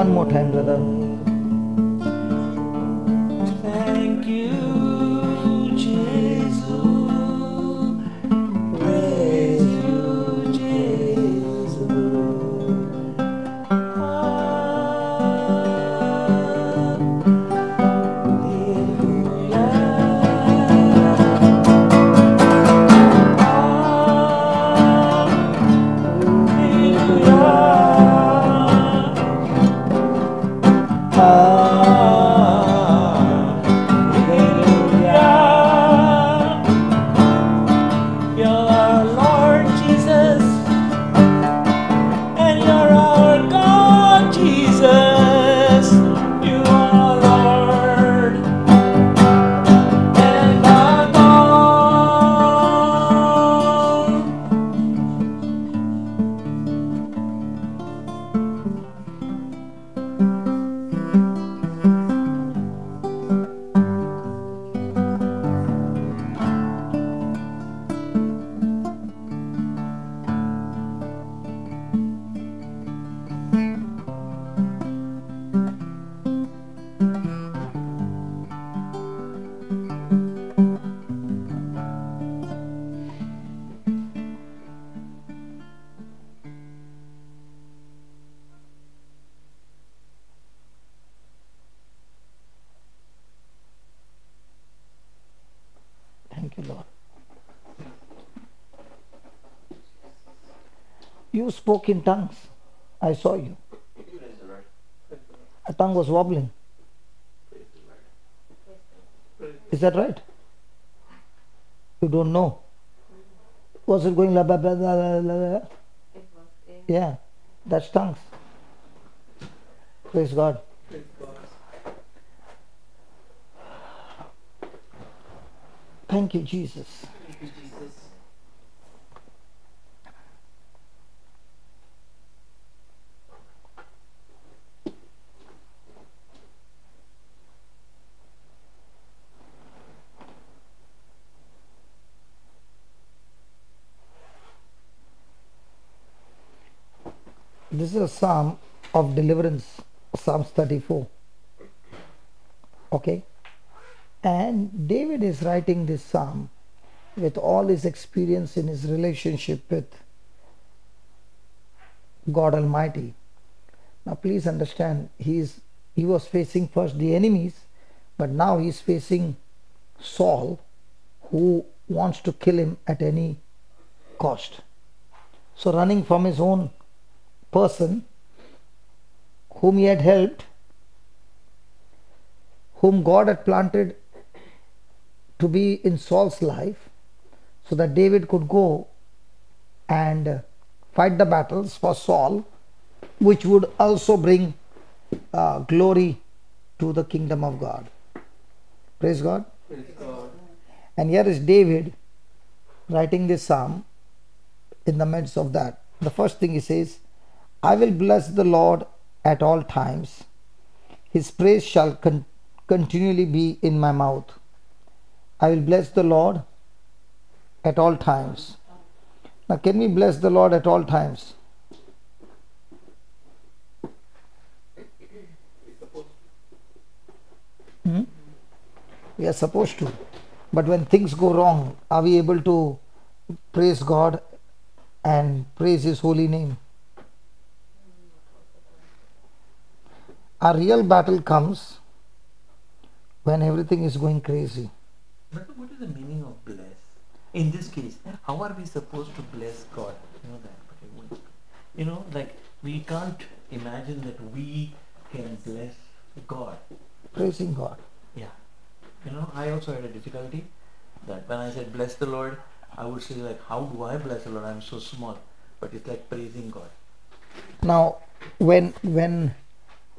One more time, brother. Thank you, Jesus. Praise you, Jesus. Thank you, Lord. You spoke in tongues. I saw you. A tongue was wobbling. Is that right? You don't know. Was it going la blah blah blah blah blah? Yeah, that's tongues. Praise God. Thank you, Jesus. This is a psalm of deliverance, Psalms 34. Okay? And David is writing this psalm with all his experience in his relationship with God Almighty. Now please understand, he was facing first the enemies, but now he is facing Saul, who wants to kill him at any cost. So running from his own person whom he had helped, whom God had planted to be in Saul's life, so that David could go and fight the battles for Saul, which would also bring glory to the kingdom of God. Praise God. Praise God. And here is David writing this psalm in the midst of that. The first thing he says, I will bless the Lord at all times. His praise shall continually be in my mouth. I will bless the Lord at all times. Now, can we bless the Lord at all times? We are supposed to. But when things go wrong, are we able to praise God and praise His holy name? Our real battle comes when everything is going crazy. But what is the meaning of bless? In this case, how are we supposed to bless God? You know that. You know, like we can't imagine that we can bless God. Praising God. Yeah. You know, I also had a difficulty that when I said bless the Lord, I would say like, how do I bless the Lord? I'm so small. But it's like praising God. Now, when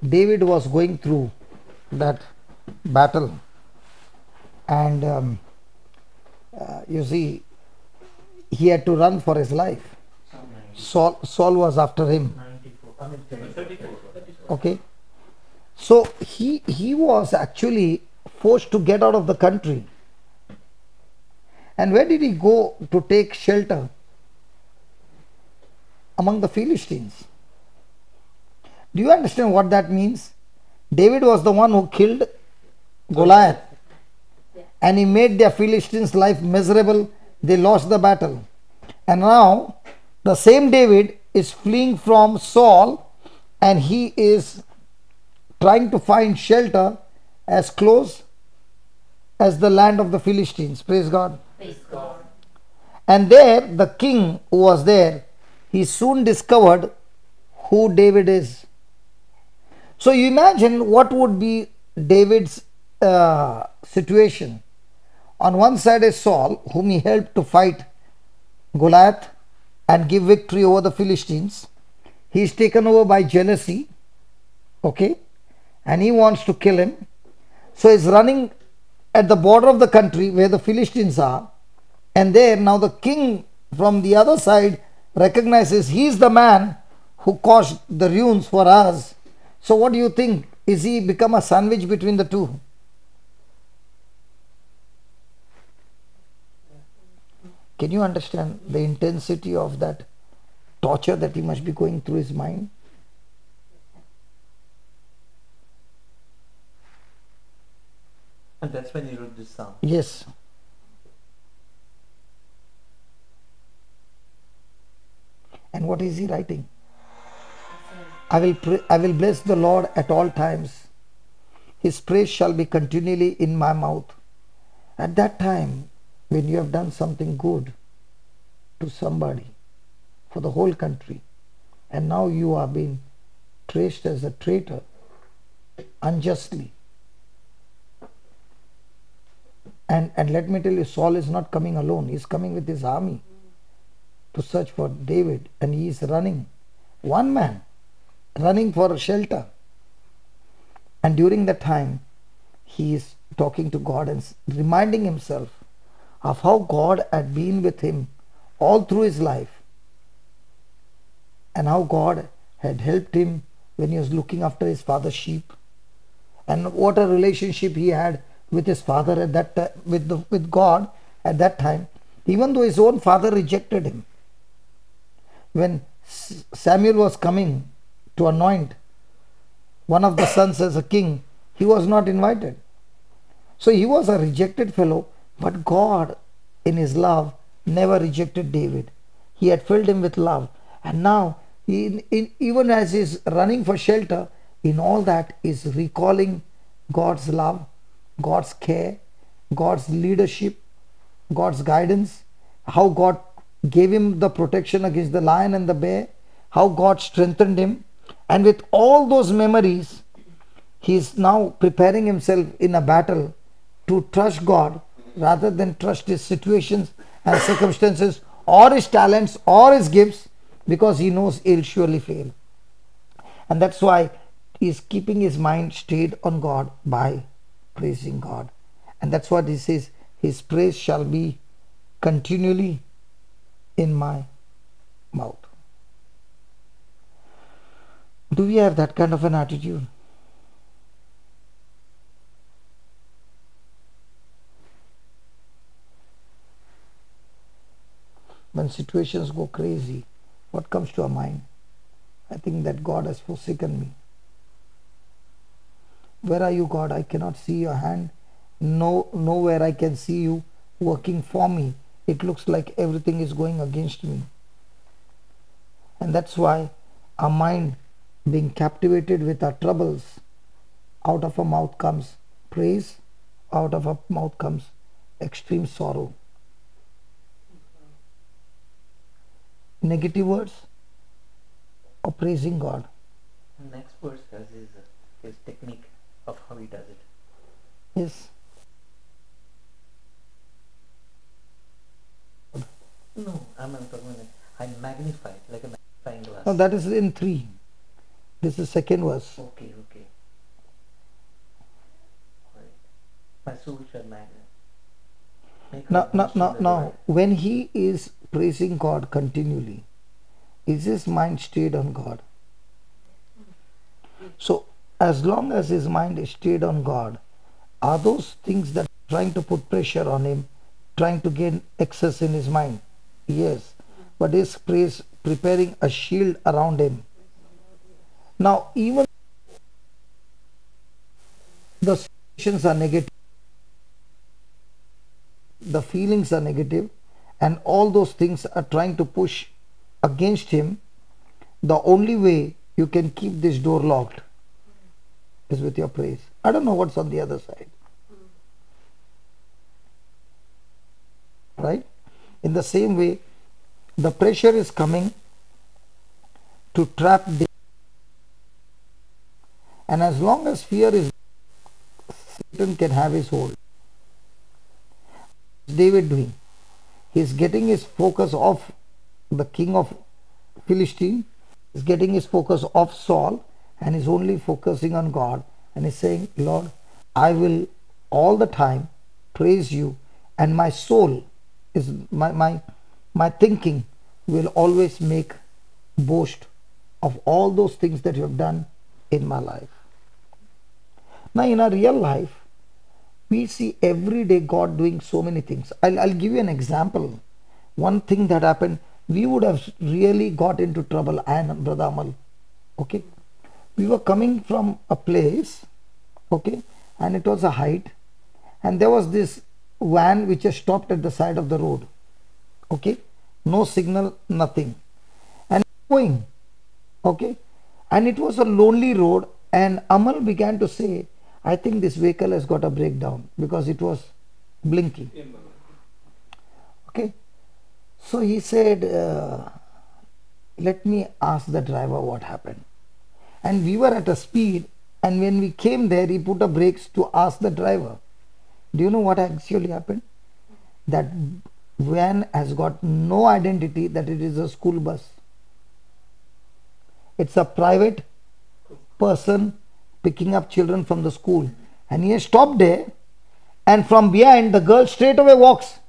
David was going through that battle, and you see, he had to run for his life. Saul was after him. 34. Okay, so he was actually forced to get out of the country. And where did he go to take shelter? Among the Philistines. Do you understand what that means? David was the one who killed Goliath, and he made the Philistines' life miserable. They lost the battle. And now the same David is fleeing from Saul, and he is trying to find shelter as close as the land of the Philistines. Praise God. Praise God. And there, the king who was there, he soon discovered who David is. So you imagine what would be David's situation. On one side is Saul, whom he helped to fight Goliath and give victory over the Philistines. He is taken over by jealousy, okay, and he wants to kill him. So he's running at the border of the country where the Philistines are, and there now the king from the other side recognizes he is the man who caused the ruins for us. So what do you think? Is he become a sandwich between the two? Can you understand the intensity of that torture that he must be going through his mind? And that's when he wrote this psalm. Yes. And what is he writing? I will bless the Lord at all times. His praise shall be continually in my mouth. At that time, when you have done something good to somebody for the whole country, and now you are being traced as a traitor unjustly. And let me tell you, Saul is not coming alone. He is coming with his army to search for David, and he is running. One man running for shelter. And during that time, he is talking to God and reminding himself of how God had been with him all through his life, and how God had helped him when he was looking after his father's sheep, and what a relationship he had with his father at that time, with God at that time, even though his own father rejected him. When Samuel was coming to anoint one of the sons as a king, he was not invited. So he was a rejected fellow, but God in his love never rejected David. He had filled him with love, and now even as he is running for shelter, in all that is recalling God's love, God's care, God's leadership, God's guidance, how God gave him the protection against the lion and the bear, how God strengthened him. And with all those memories, he is now preparing himself in a battle to trust God rather than trust his situations and circumstances or his talents or his gifts, because he knows he'll surely fail. And that's why he is keeping his mind stayed on God by praising God. And that's what he says, his praise shall be continually in my mouth. Do we have that kind of an attitude? When situations go crazy, what comes to our mind? I think that God has forsaken me. Where are you, God? I cannot see your hand. Nowhere I can see you working for me. It looks like everything is going against me. And that's why our mind, being captivated with our troubles, out of our mouth comes praise, out of our mouth comes extreme sorrow. Negative words or praising God. The next verse has his technique of how he does it. Yes. No, I'm talking about I magnify, like a magnifying glass. No, that is in 3. This is second verse. Okay. Right. My soul shall magnify. Now, when he is praising God continually, is his mind stayed on God? So, as long as his mind is stayed on God, are those things that are trying to put pressure on him, trying to gain access in his mind? Yes. But is praise preparing a shield around him? Now, even the situations are negative, the feelings are negative, and all those things are trying to push against him, the only way you can keep this door locked is with your praise. I don't know what's on the other side. Right? In the same way, the pressure is coming to trap David. And as long as fear is, Satan can have his hold. What's David doing? He's getting his focus off the king of Philistine. He's getting his focus off Saul, and he's only focusing on God. And he's saying, Lord, I will all the time praise you, and my soul is my thinking will always make boast of all those things that you have done in my life. Now, in our real life, we see every day God doing so many things. I'll give you an example. One thing that happened, we would have really got into trouble, and Brother Amal. Okay, we were coming from a place, okay, and it was a height, and there was this van which has stopped at the side of the road. Okay, no signal, nothing, and going, okay, and it was a lonely road, and Amal began to say, I think this vehicle has got a breakdown because it was blinking. Okay, so he said, let me ask the driver what happened. And we were at a speed, and when we came there, he put a brakes to ask the driver. Do you know what actually happened? That van has got no identity that it is a school bus. It's a private person picking up children from the school, and he has stopped there, and from behind the girl straight away walks.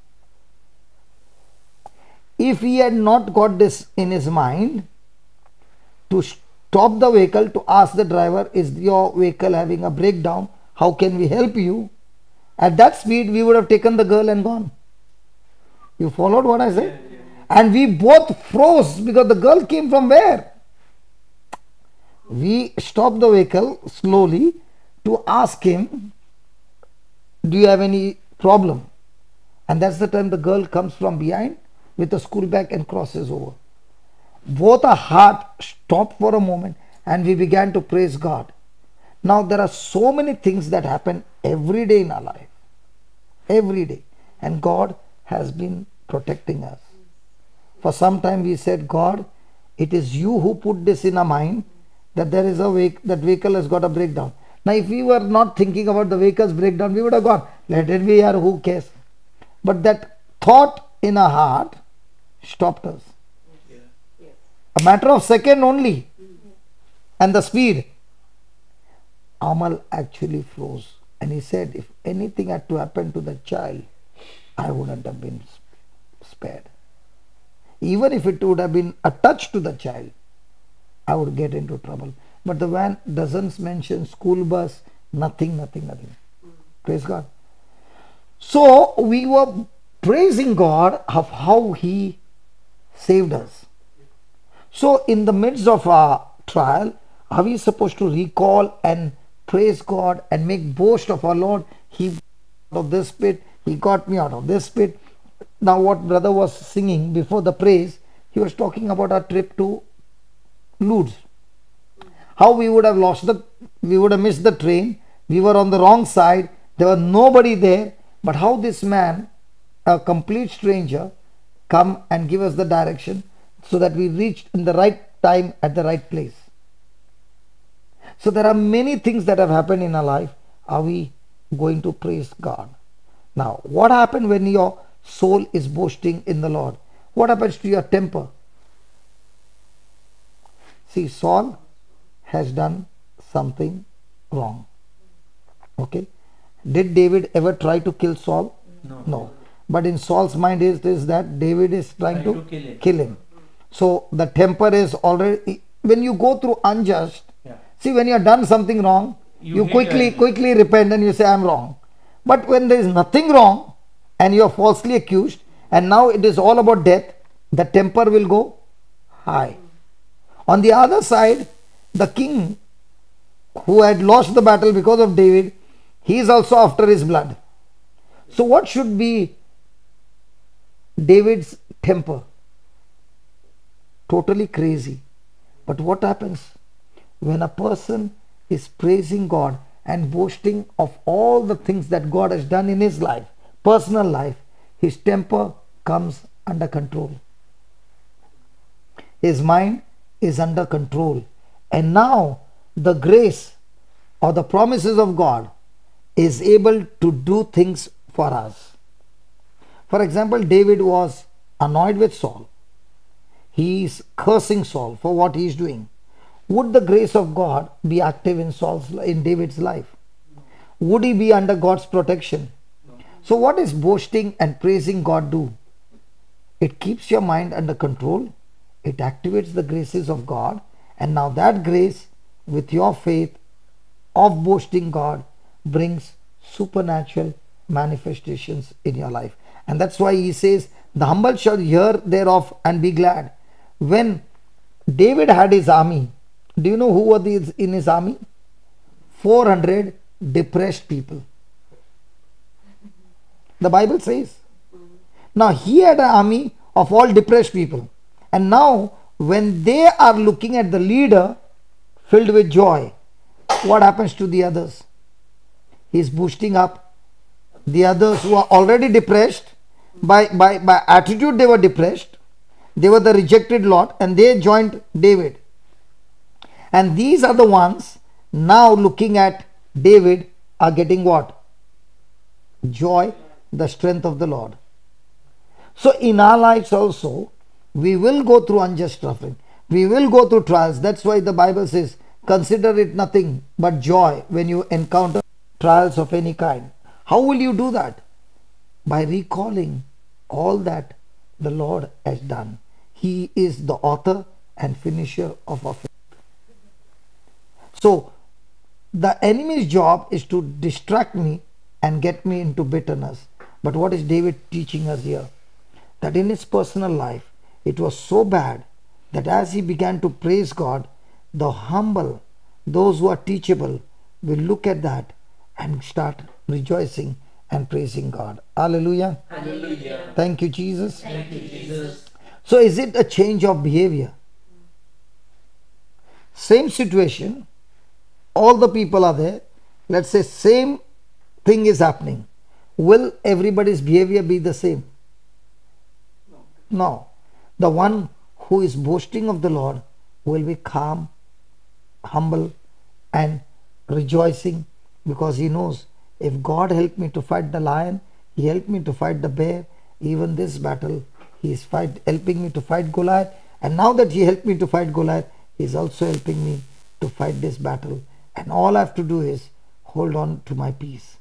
If he had not got this in his mind to stop the vehicle, to ask the driver, is your vehicle having a breakdown, how can we help you? At that speed we would have taken the girl and gone. You followed what I said? Yeah. And we both froze because the girl came from where? We stopped the vehicle slowly to ask him, do you have any problem? And that's the time the girl comes from behind with a school bag and crosses over. Both our heart stopped for a moment, and we began to praise God. Now there are so many things that happen every day in our life. Every day. And God has been protecting us. For some time we said, God, it is you who put this in our mind, that there is that vehicle has got a breakdown. Now if we were not thinking about the vehicle's breakdown, we would have gone, let it be here, who cares? But that thought in our heart stopped us. Yeah. A matter of second only. And the speed. Amal actually froze. And he said, if anything had to happen to the child, I wouldn't have been spared. Even if it would have been a touch to the child, I would get into trouble. But the van doesn't mention school bus, nothing. Praise God. So we were praising God of how He saved us. So in the midst of our trial, are we supposed to recall and praise God and make boast of our Lord? He got me out of this pit, He got me out of this pit. Now what brother was singing before the praise, he was talking about our trip to Lourdes. How we would have we would have missed the train. We were on the wrong side. There was nobody there. But how this man, a complete stranger, come and give us the direction so that we reached in the right time at the right place. So there are many things that have happened in our life. Are we going to praise God? Now, what happened when your soul is boasting in the Lord? What happens to your temper? See, Saul has done something wrong. Okay. Did David ever try to kill Saul? No. But in Saul's mind is that David is trying to kill him. So the temper is already, when you go through unjust, see, when you have done something wrong, you quickly repent and you say, I am wrong. But when there is nothing wrong and you are falsely accused and now it is all about death, the temper will go high. On the other side, The king who had lost the battle because of David, he is also after his blood. So, what should be David's temper? Totally crazy. But what happens when a person is praising God and boasting of all the things that God has done in his life, personal life, his temper comes under control. His mind is under control. And now the grace or the promises of God is able to do things for us. For example, David was annoyed with Saul. He is cursing Saul for what he is doing. Would the grace of God be active in David's life? Would he be under God's protection? So what is boasting and praising God do? It keeps your mind under control. It activates the graces of God. And now that grace with your faith of boasting God brings supernatural manifestations in your life. And that's why he says, the humble shall hear thereof and be glad. When David had his army, do you know who were these in his army? 400 depressed people. The Bible says. Now he had an army of all depressed people. And now when they are looking at the leader filled with joy, what happens to the others? He is boosting up the others who are already depressed. By attitude they were depressed. They were the rejected lot and they joined David. And these are the ones now looking at David are getting what? Joy, the strength of the Lord. So in our lives also, we will go through unjust suffering. We will go through trials. That's why the Bible says, consider it nothing but joy when you encounter trials of any kind. How will you do that? By recalling all that the Lord has done. He is the author and finisher of our faith. So, the enemy's job is to distract me and get me into bitterness. But what is David teaching us here? That in his personal life, it was so bad that as he began to praise God, the humble, those who are teachable, will look at that and start rejoicing and praising God. Hallelujah. Hallelujah. Thank you, Jesus. Thank you, Jesus. So is it a change of behavior? Same situation, all the people are there, let's say same thing is happening. Will everybody's behavior be the same? No. The one who is boasting of the Lord will be calm, humble and rejoicing, because he knows, if God helped me to fight the lion, he helped me to fight the bear, even this battle he is helping me to fight Goliath, and now that he helped me to fight Goliath, he is also helping me to fight this battle, and all I have to do is hold on to my peace.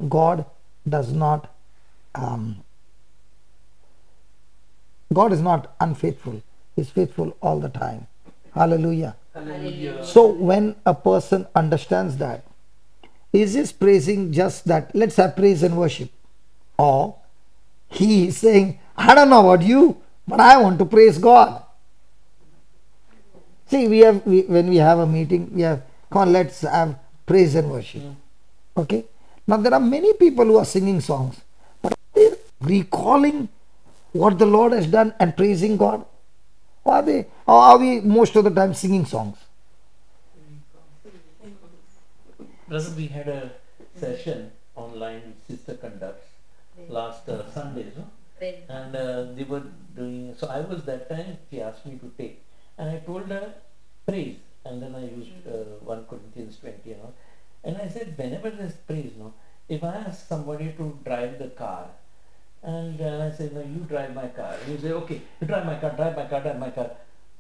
God does not God is not unfaithful. He is faithful all the time. Hallelujah. Hallelujah. So when a person understands that, is his praising just that, let's have praise and worship, or he is saying, I don't know about you, but I want to praise God. See, when we have a meeting, we have, come on, let's have praise and worship. Okay. Now there are many people who are singing songs, but they're recalling what the Lord has done and praising God. Or are we most of the time singing songs? Brother, we had a session online Sister conducts last Sunday, no? And they were doing, so I was that time, she asked me to take, and I told her praise, and then I used 1 Corinthians 20 and all, and I said, whenever there's praise, no, if I ask somebody to drive the car, and I say, no, you drive my car, and you say, okay, you drive my car, drive my car, drive my car.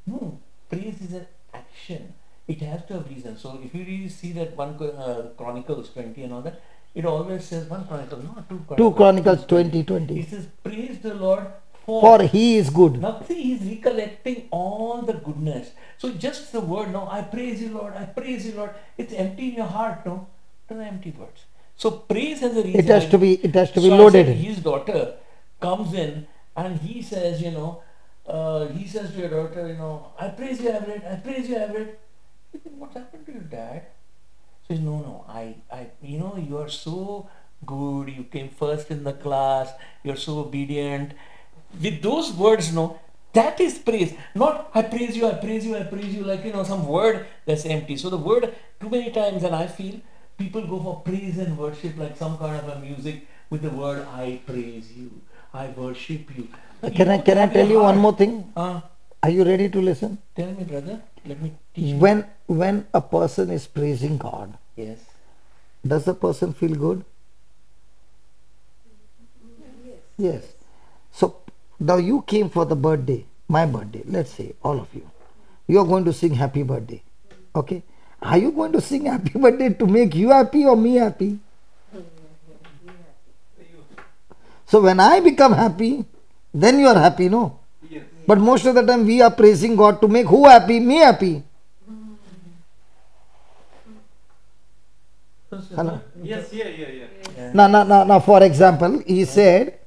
No, praise is an action. It has to have reason. So if you really see that 1 Chronicles 20 and all that, it always says 1 Chronicles, not 2 Chronicles. 2 Chronicles 20:20. It says, praise the Lord For he is good. Now see, he's recollecting all the goodness. So just the word, no, I praise you, Lord, I praise you, Lord. It's empty in your heart, no? They're empty words. So praise has a reason. It has to be So loaded. I said, his daughter comes in and he says, he says to your daughter, I praise you, Everett, I praise you, Everett. He said, what's happened to your dad? He says, no, you are so good. You came first in the class. You're so obedient. With those words, no, that is praise. Not I praise you, I praise you, I praise you, like some word that's empty. So the word too many times, and I feel people go for praise and worship like some kind of a music with the word I praise you, I worship you. Can I tell you one more thing? Are you ready to listen? Tell me, brother. Let me teach you. When a person is praising God, Yes. does the person feel good? Yes. So now you came for the birthday, my birthday, let's say, all of you. You are going to sing happy birthday. Okay? Are you going to sing happy birthday to make you happy or me happy? So when I become happy, then you are happy, no? Yes. But most of the time we are praising God to make who happy? Me happy. Hello? Yes, yeah. Now, for example, he said,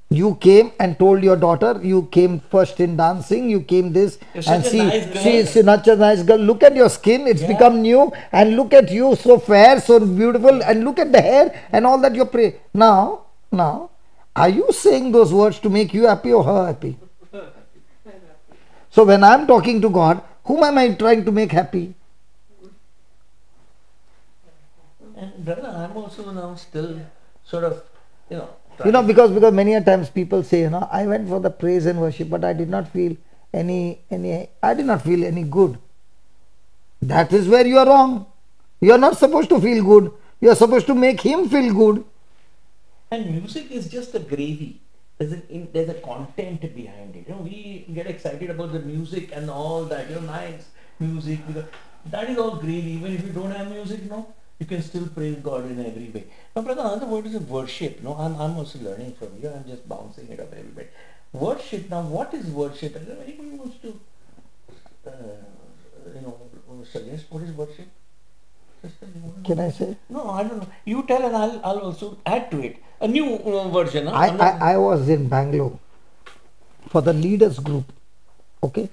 you came and told your daughter, you came first in dancing, you came this, You're and such a see, nice girl. she is such a nice girl. Look at your skin, it's Yeah. become new, and look at you, so fair, so beautiful, and look at the hair and all that you pray. Now, are you saying those words to make you happy or her happy? So when I'm talking to God, whom am I trying to make happy? And brother, I'm also now still sort of, Because many a times people say, I went for the praise and worship, but I did not feel any good. That is where you are wrong. You are not supposed to feel good. You are supposed to make him feel good. And music is just a gravy. There's a content behind it. We get excited about the music and all that. Nice music. Because that is all gravy. Even if you don't have music, you can still praise God in every way. Now, brother, another word is worship. I'm also learning from you. I'm just bouncing it up a little bit. Worship. Now, what is worship? If anybody wants to, suggest what is worship? Can I say? No, I don't know. You tell and I'll also add to it. A new version. I was in Bangalore for the leaders group. Okay.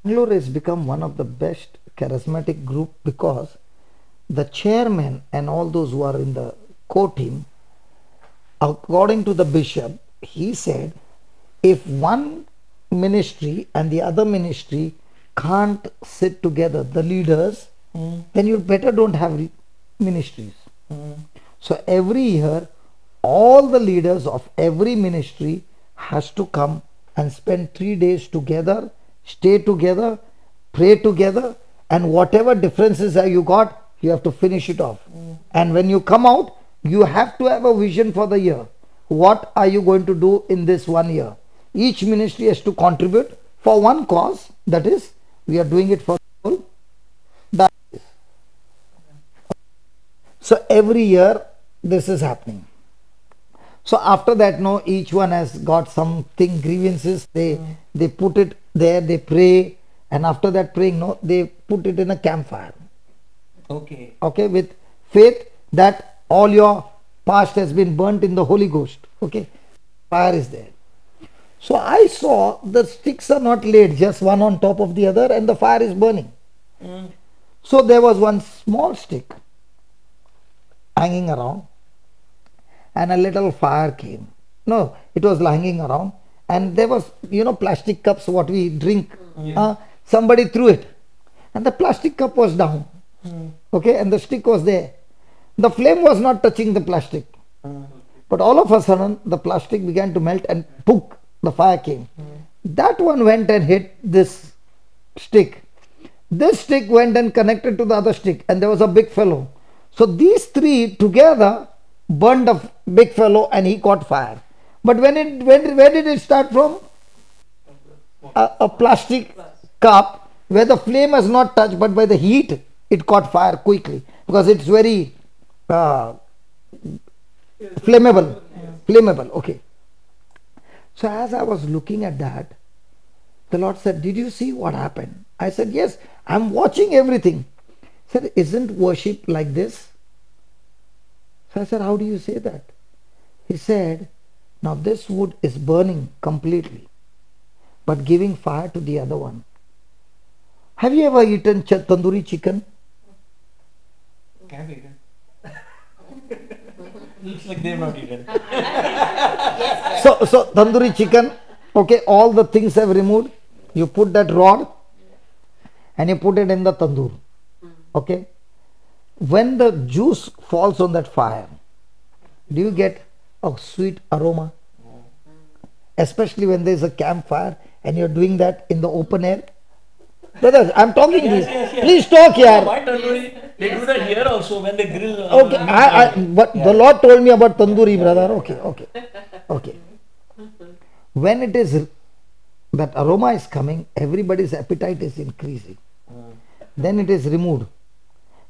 Bangalore has become one of the best charismatic group because the chairman and all those who are in the core team, according to the bishop, he said, if one ministry and the other ministry can't sit together, the leaders, then you better don't have ministries. So every year, all the leaders of every ministry has to come and spend 3 days together, stay together, pray together, and whatever differences that you got, you have to finish it off. And when you come out, you have to have a vision for the year. What are you going to do in this 1 year? Each ministry has to contribute for one cause, that is, we are doing it for people. That is. So every year this is happening. So after that, each one has got something, grievances, they put it there, they pray, and after that praying, they put it in a campfire. Okay. Okay, with faith that all your past has been burnt in the Holy Ghost. Okay, fire is there. So I saw the sticks are not laid just one on top of the other and the fire is burning. So there was one small stick hanging around and a little fire came. No, it was hanging around and there was, plastic cups what we drink. Somebody threw it and the plastic cup was down. Okay, and the stick was there. The flame was not touching the plastic. But all of a sudden, the plastic began to melt and poof, the fire came. That one went and hit this stick. This stick went and connected to the other stick and there was a big fellow. So these three together burned a big fellow and he caught fire. But where did it start from? A plastic cup where the flame has not touched, but by the heat it caught fire quickly because it's very flammable. Okay. So as I was looking at that, the Lord said, did you see what happened? I said, yes, I'm watching everything. He said, isn't worship like this? So I said, how do you say that? He said, now this wood is burning completely, but giving fire to the other one. Have you ever eaten tandoori chicken? I've eaten. Looks like they've not eaten. So tandoori chicken, okay, all the things have removed. You put that rod and you put it in the tandoor. Okay. When the juice falls on that fire, do you get a sweet aroma? Especially when there is a campfire and you're doing that in the open air. Brothers, I'm talking this. Yes. Please talk here. Why tandoori? They do that here also when they grill. Okay, but the Lord told me about tandoori, brother. Okay. When it is, that aroma is coming, everybody's appetite is increasing. Then it is removed.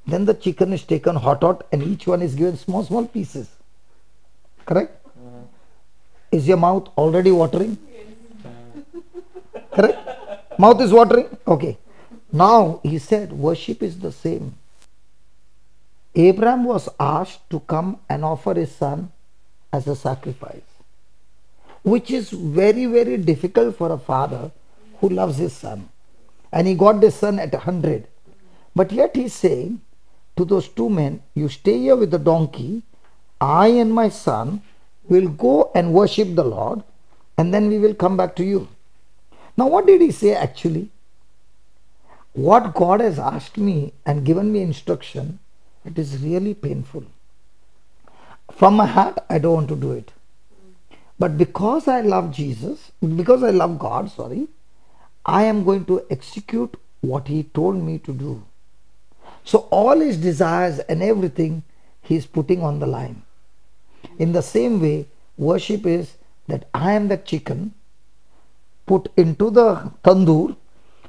Then the chicken is taken hot, and each one is given small pieces. Correct? Is your mouth already watering? Correct? Mouth is watering? Okay. Now he said worship is the same. Abraham was asked to come and offer his son as a sacrifice, which is very, very difficult for a father who loves his son. And he got this son at 100. But yet he's saying to those two men, you stay here with the donkey, I and my son will go and worship the Lord, and then we will come back to you. Now what did he say actually? What God has asked me and given me instruction, it is really painful. From my heart, I don't want to do it. But because I love Jesus, because I love God, I am going to execute what he told me to do. So all his desires and everything he is putting on the line. In the same way, worship is that I am the chicken put into the tandoor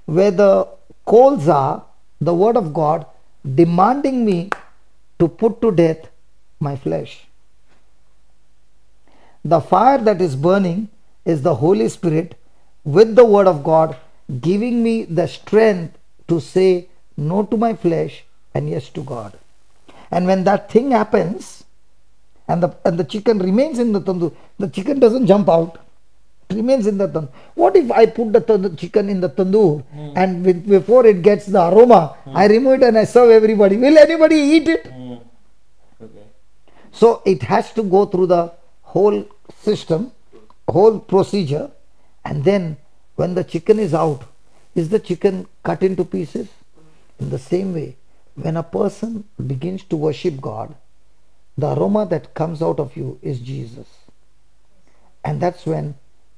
where the coals are, the word of God demanding me to put to death my flesh. The fire that is burning is the Holy Spirit with the word of God giving me the strength to say no to my flesh and yes to God. And when that thing happens and the chicken remains in the tandoor, the chicken doesn't jump out. It remains in the tandoor. What if I put the chicken in the tandoor and before it gets the aroma, I remove it and I serve everybody? Will anybody eat it? Okay. So it has to go through the whole system, whole procedure, and then when the chicken is out, is the chicken cut into pieces? In the same way, when a person begins to worship God, the aroma that comes out of you is Jesus. And that's when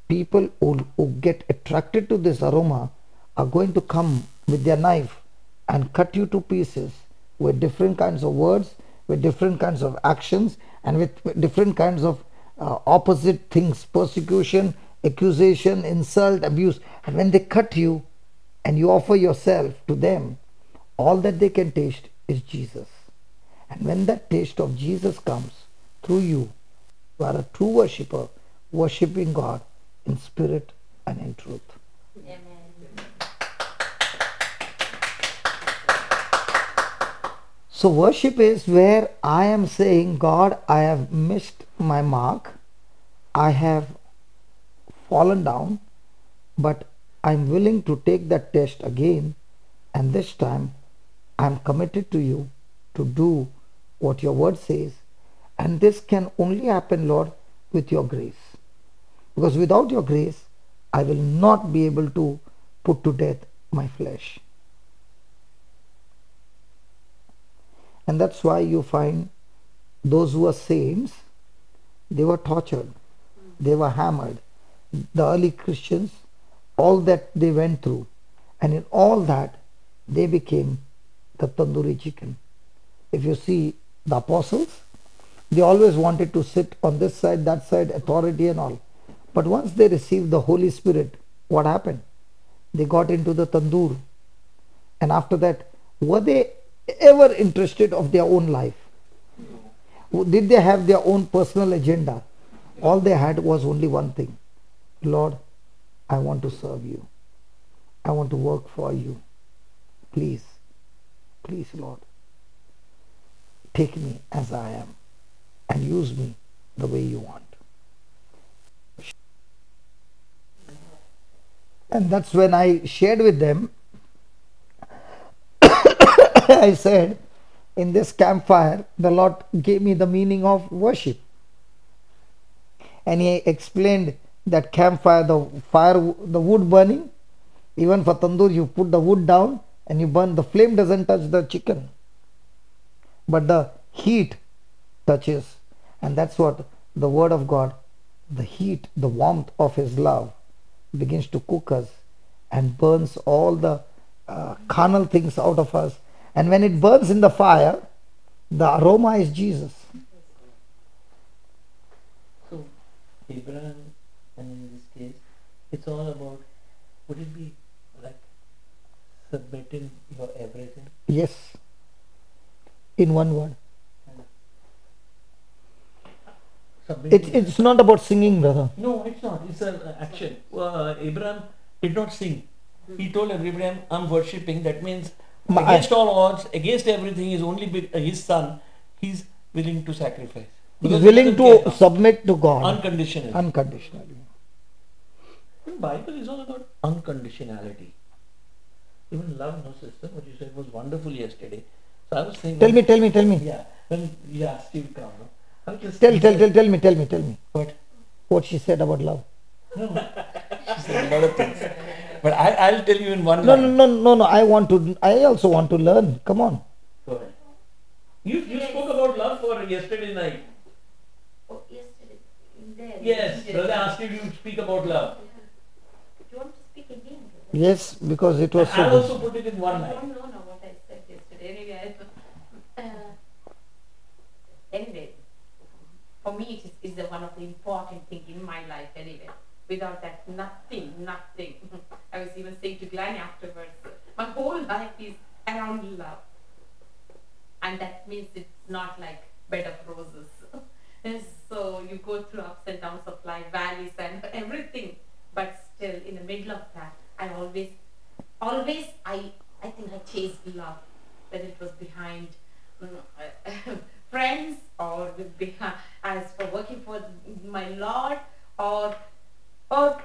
people who get attracted to this aroma are going to come with their knife and cut you to pieces with different kinds of words, with different kinds of actions, and with different kinds of opposite things, persecution, accusation, insult, abuse. And when they cut you and you offer yourself to them, all that they can taste is Jesus. And when that taste of Jesus comes through you, you are a true worshipper, worshiping God in spirit and in truth. Amen. So worship is where I am saying, God, I have missed my mark, I have fallen down, but I'm willing to take that test again, and this time I'm committed to you to do what your word says. And this can only happen, Lord, with your grace. Because without your grace, I will not be able to put to death my flesh. And that's why you find those who are saints, they were tortured, they were hammered. The early Christians, all that they went through, and in all that, they became the tandoori chicken. If you see the apostles, they always wanted to sit on this side, that side, authority and all. But once they received the Holy Spirit, what happened? They got into the tandoor. And after that, were they ever interested of their own life? Did they have their own personal agenda? All they had was only one thing. Lord, I want to serve you. I want to work for you. Please, please, Lord, take me as I am and use me the way you want. And that's when I shared with them why I said in this campfire, the Lord gave me the meaning of worship. And He explained that campfire, the fire, the wood burning, even for tandoor, you put the wood down and you burn, the flame doesn't touch the chicken, but the heat touches. And that's what the Word of God, the heat, the warmth of His love begins to cook us and burns all the carnal things out of us. And when it burns in the fire, the aroma is Jesus. So, Abraham, and in this case, it's all about, would it be like submitting your everything? Yes, in one word. It's not about singing, brother. No, it's not. It's an action. Abraham did not sing. He told Abraham, I'm worshipping. That means against all odds, against everything, is only his son. He's willing to sacrifice. He's willing to submit to God. Unconditionally. Unconditionally. The Bible is all about unconditionality. Even love, no sister. What you said was wonderful yesterday. So I was saying. Tell me. Yeah. When you asked you to come, no? I was just Tell me. What she said about love. No. She said a lot of things. But I'll tell you in one line. No. I also want to learn. Come on. Go ahead. You spoke about love for yesterday night. Oh, yesterday. There. Yes, brother asked you to speak about love. Do you want to speak again? Yes, because it was so I good. also put it in one I line. don't know what I said yesterday. Anyway, for me it is one of the important thing in my life anyway. Without that, nothing. I was even saying to Glenn afterwards, my whole life is around love. And that means it's not like bed of roses. And so you go through ups and downs of life, valleys and everything. But still, in the middle of that, I always, I think I chased love. Whether it was behind friends or behind, as for working for my Lord or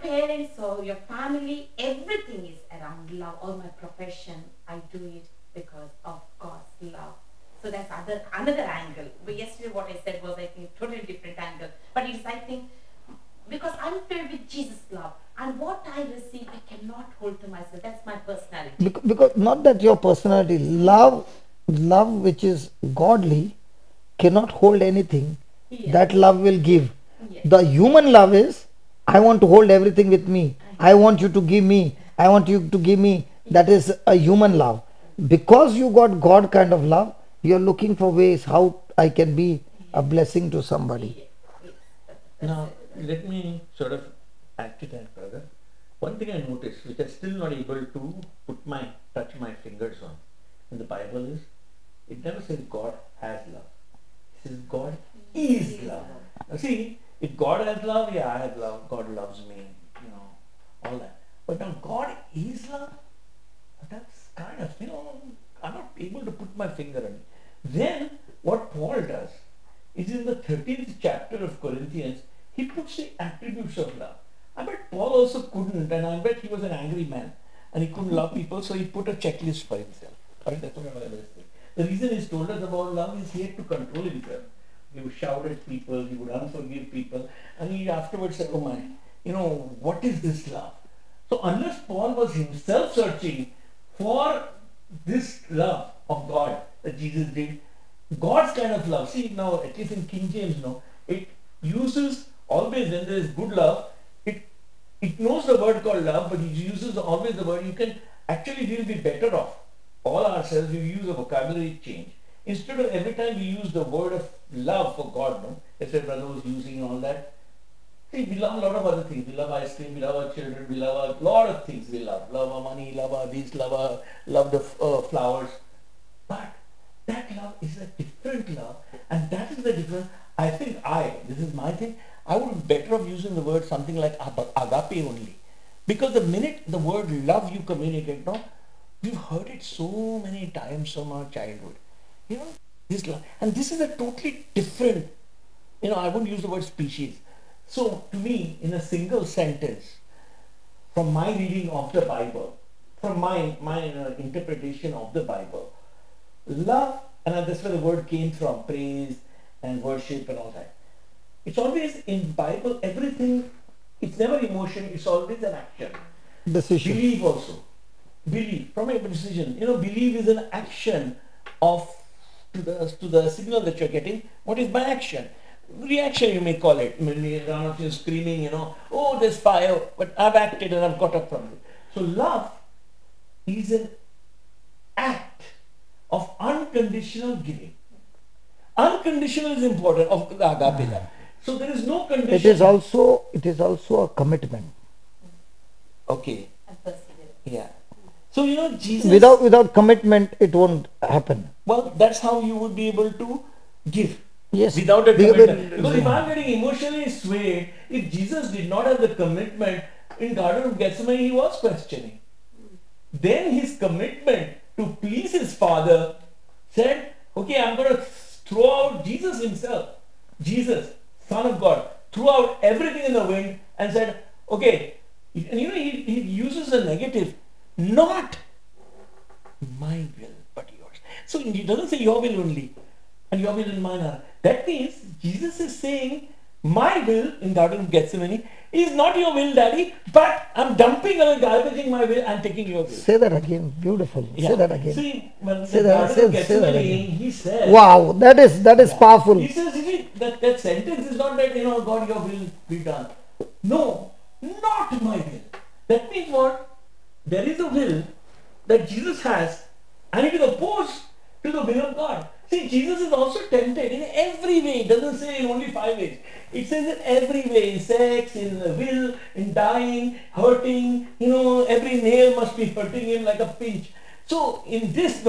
parents or your family, everything is around love. Or my profession, I do it because of God's love. So that's another angle. But yesterday what I said was, I think, a totally different angle. But it's, I think, because I'm filled with Jesus' love. And what I receive, I cannot hold to myself. That's my personality. Because not that your personality, love which is godly cannot hold anything. Yes. That love will give. Yes. The human love is, I want to hold everything with me. I want you to give me. I want you to give me. That is a human love. Because you got God kind of love, you're looking for ways how I can be a blessing to somebody. Now, let me sort of add to that, brother. One thing I noticed, which I'm still not able to touch my fingers on in the Bible, is it never says God has love. It says God is love. Now see, if God has love, yeah, I have love. God loves me, all that. But now God is love. That's kind of, I'm not able to put my finger on it. Then what Paul does is, in the 13th chapter of Corinthians, he puts the attributes of love. I bet Paul also couldn't, and I bet he was an angry man and he couldn't love people, so he put a checklist for himself. Right? That's what I was saying. The reason he's told us about love is he had to control himself. He would shout at people, he would unforgive people, and he afterwards said, oh my, what is this love? So unless Paul was himself searching for this love of God that Jesus did, God's kind of love, see now, at least in King James, it uses always, when there is good love, it knows the word called love, but it uses always the word, you can actually really be better off. All ourselves, we use a vocabulary change. Instead of every time we use the word of love for God, as my brother was using and all that, see, we love a lot of other things. We love ice cream, we love our children, we love a lot of things we love. Love our money, love our this, love the flowers. But that love is a different love, and that is the difference. I think this is my thing, I would be better off using the word something like agape only. Because the minute the word love you communicate, we've heard it so many times from our childhood. This love. And this is a totally different, I wouldn't use the word species. So to me, in a single sentence, from my reading of the Bible, from my interpretation of the Bible, love, and that's where the word came from, praise and worship and all that. It's always in Bible, everything, it's never emotion, it's always an action. Decision. Believe also. Believe, from a decision. Believe is an action of to the signal that you're getting. What is my action? Reaction, you may call it. You're screaming, oh, there's fire, but I've acted and I've got up from it. So love is an act of unconditional giving. Unconditional is important of the agape love. So there is no condition. It is also a commitment. Okay. And persevere. Yeah. So Jesus. Without commitment, it won't happen. Well, that's how you would be able to give. Yes. Without a commitment. Because if I'm getting emotionally swayed, if Jesus did not have the commitment in Garden of Gethsemane, he was questioning. Then his commitment to please his Father said, okay, I'm going to throw out Jesus himself. Jesus, Son of God, threw out everything in the wind and said, okay, and he uses a negative, not my will, but yours. So he doesn't say your will only, and your will and mine are. That means Jesus is saying, my will in Garden of Gethsemane is not your will, Daddy, but I'm dumping away, garbaging my will and taking your will. Say that again. Beautiful. Yeah. Say that again. See, when Say the that- Garden say- of say that Gethsemane, again. he says, Wow, that is powerful. he says, that sentence is not that, God, your will be done. No, not my will. That means what? There is a will that Jesus has, and it is opposed to the will of God. See, Jesus is also tempted in every way. It doesn't say in only 5 ways. It says in every way, in sex, in the will, in dying, hurting, every nail must be hurting him like a pinch. So in this,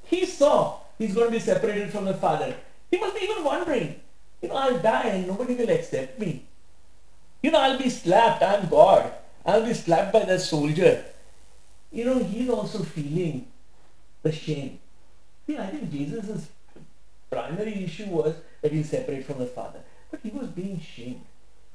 he saw he's going to be separated from the Father. He must be even wondering, I'll die and nobody will accept me. I'll be slapped, I'm God. I'll be slapped by that soldier. He's also feeling the shame. See, I think Jesus' primary issue was that he's separate from the Father. But he was being shamed.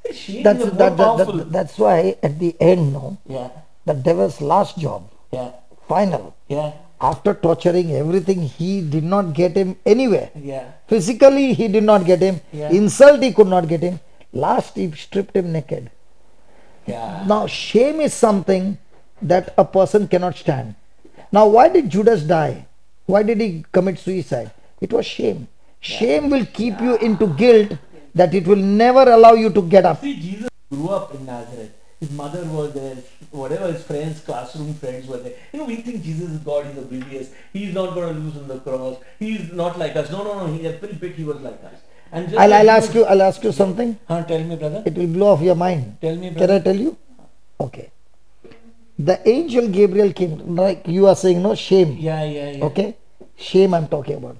See, shame is a more powerful. That's why at the end, Yeah, the devil's last job, yeah, final, yeah, after torturing everything, he did not get him anywhere. yeah, Physically, he did not get him. Yeah. Insult, he could not get him. Last, he stripped him naked. yeah. Now, shame is something that a person cannot stand. Now, why did Judas die? Why did he commit suicide? It was shame. Shame will keep you into guilt that it will never allow you to get up. See, Jesus grew up in Nazareth. His mother was there, whatever his friends, classroom friends were there. We think Jesus is God, he's oblivious. He's not going to lose on the cross. He's not like us. No. Every bit he was like us. And just I'll ask you something. Tell me, brother. It will blow off your mind. Tell me, Can brother. I tell you? Okay. The angel Gabriel came, like you are saying, no, shame. Yeah. Okay? Shame I'm talking about.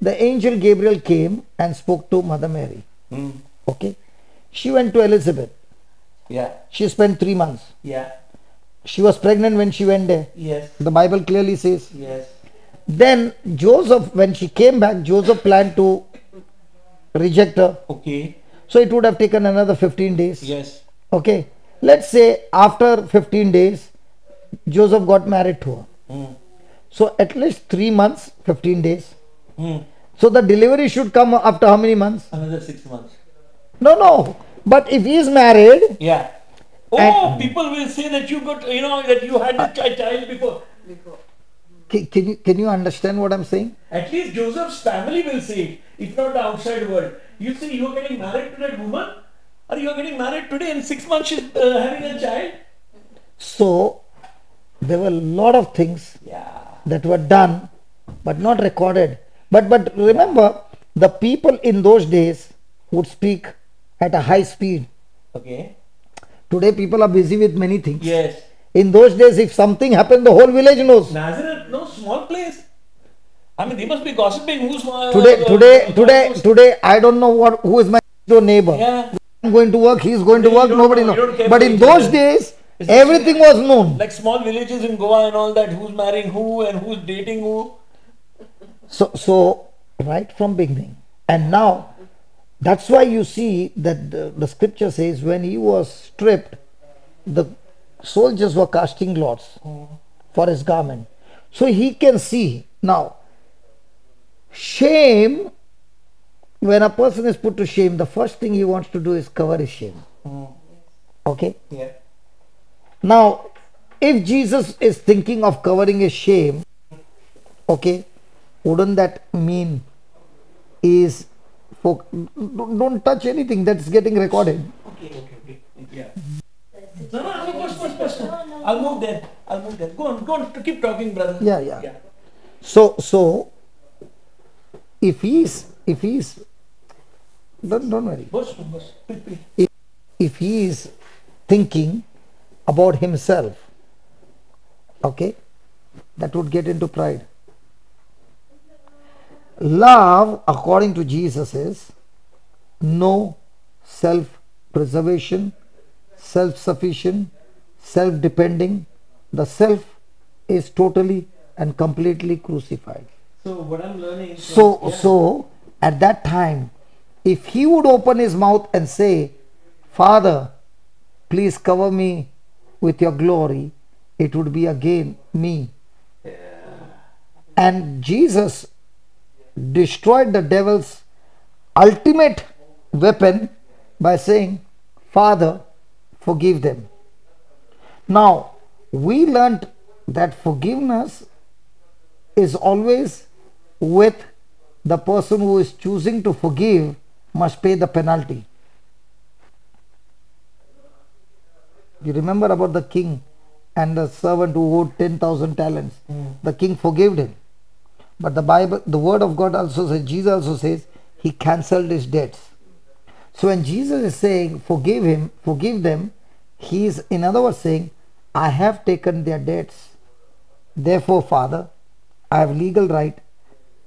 The angel Gabriel came and spoke to Mother Mary. Hmm. Okay? She went to Elizabeth. Yeah. She spent 3 months. Yeah. She was pregnant when she went there. Yes. The Bible clearly says. Yes. Then Joseph, when she came back, Joseph planned to reject her. Okay. So it would have taken another 15 days. Yes. Okay. Let's say after 15 days, Joseph got married to her. Hmm. So at least 3 months, 15 days. Hmm. So the delivery should come after how many months? Another 6 months. No. But if he is married, Yeah. Oh, people will say that you got, that you had a child before. can you understand what I'm saying? At least Joseph's family will say it, if not the outside world. You see, you're getting married to that woman, or you're getting married today and 6 months she's having a child. So there were a lot of things Yeah. that were done but not recorded. But remember, the people in those days would speak at a high speed. Okay. Today people are busy with many things. Yes. In those days, if something happened, the whole village knows. Nazareth, no small place. I mean, they must be gossiping. Who's Today, I don't know who is my neighbor. Yeah. I'm going to work, he's going to You work, don't nobody know, you don't knows. care But for in each those other. days, It's everything was known. Like small villages in Goa and all that. Who's marrying who and who's dating who. So right from beginning. And now, that's why you see that the scripture says when he was stripped, the soldiers were casting lots for his garment. So he can see Now, shame, when a person is put to shame, the first thing he wants to do is cover his shame. Okay? Yeah. Now, if Jesus is thinking of covering his shame, okay, wouldn't that mean is for, don't touch anything that's getting recorded. Okay. Yeah. No, first. I'll move there. Go on, keep talking, brother. Yeah. So if he's don't worry. Boss. Please. If he is thinking about himself, okay, that would get into pride. Love, according to Jesus, is no self-preservation, self-sufficient, self-depending. The self is totally and completely crucified. So what I'm learning. So at that time, if he would open his mouth and say, Father, please cover me with your glory, it would be again me. Yeah. And Jesus destroyed the devil's ultimate weapon by saying, Father, forgive them. Now, we learnt that forgiveness is always with the person who is choosing to forgive must pay the penalty. You remember about the king and the servant who owed 10,000 talents. The king forgave him. But the Bible, the word of God also says, Jesus also says, he cancelled his debts. So when Jesus is saying, forgive them, he is in other words saying, I have taken their debts. Therefore, Father, I have legal right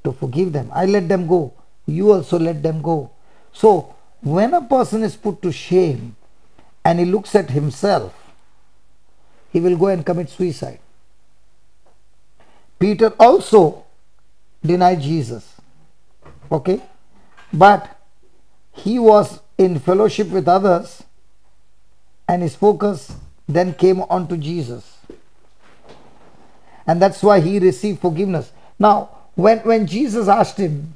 to forgive them. I let them go. You also let them go. So when a person is put to shame and he looks at himself, he will go and commit suicide. Peter also denied Jesus. Okay? But he was in fellowship with others and his focus then came on to Jesus. And that's why he received forgiveness. Now, when Jesus asked him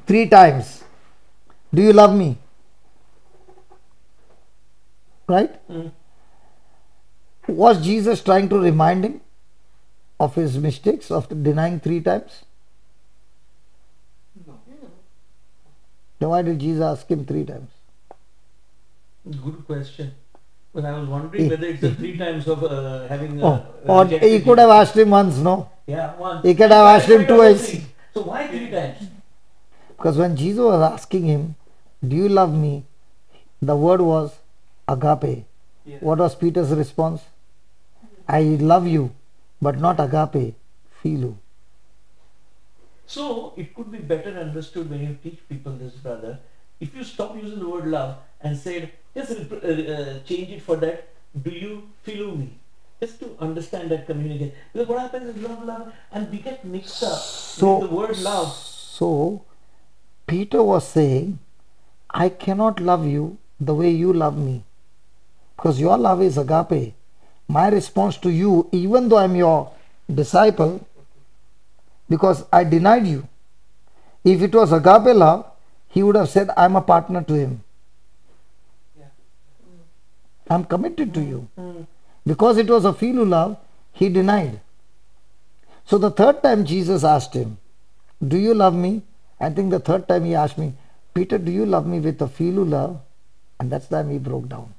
3 times, do you love me? Right? Was Jesus trying to remind him of his mistakes after denying 3 times? No. Then why did Jesus ask him 3 times? Good question. Well, I was wondering whether it's the 3 times of having. Or he could have asked him once, no? Yeah, once. He could have asked him twice. So why 3 times? Because when Jesus was asking him, do you love me? The word was agape. Yeah. What was Peter's response? I love you, but not agape, philo. So it could be better understood when you teach people this, brother. If you stop using the word love and said, just change it for that, do you feel me? Just to understand that communication. Because what happens is love, and we get mixed up with the word love. So Peter was saying, I cannot love you the way you love me. Because your love is agape. My response to you, even though I'm your disciple, because I denied you. If it was agape love, he would have said, I'm a partner to him. Yeah. I'm committed to you. Because it was a philo love, he denied. So the 3rd time Jesus asked him, do you love me? I think the 3rd time he asked me, Peter, do you love me with a philo love? And that's the time he broke down.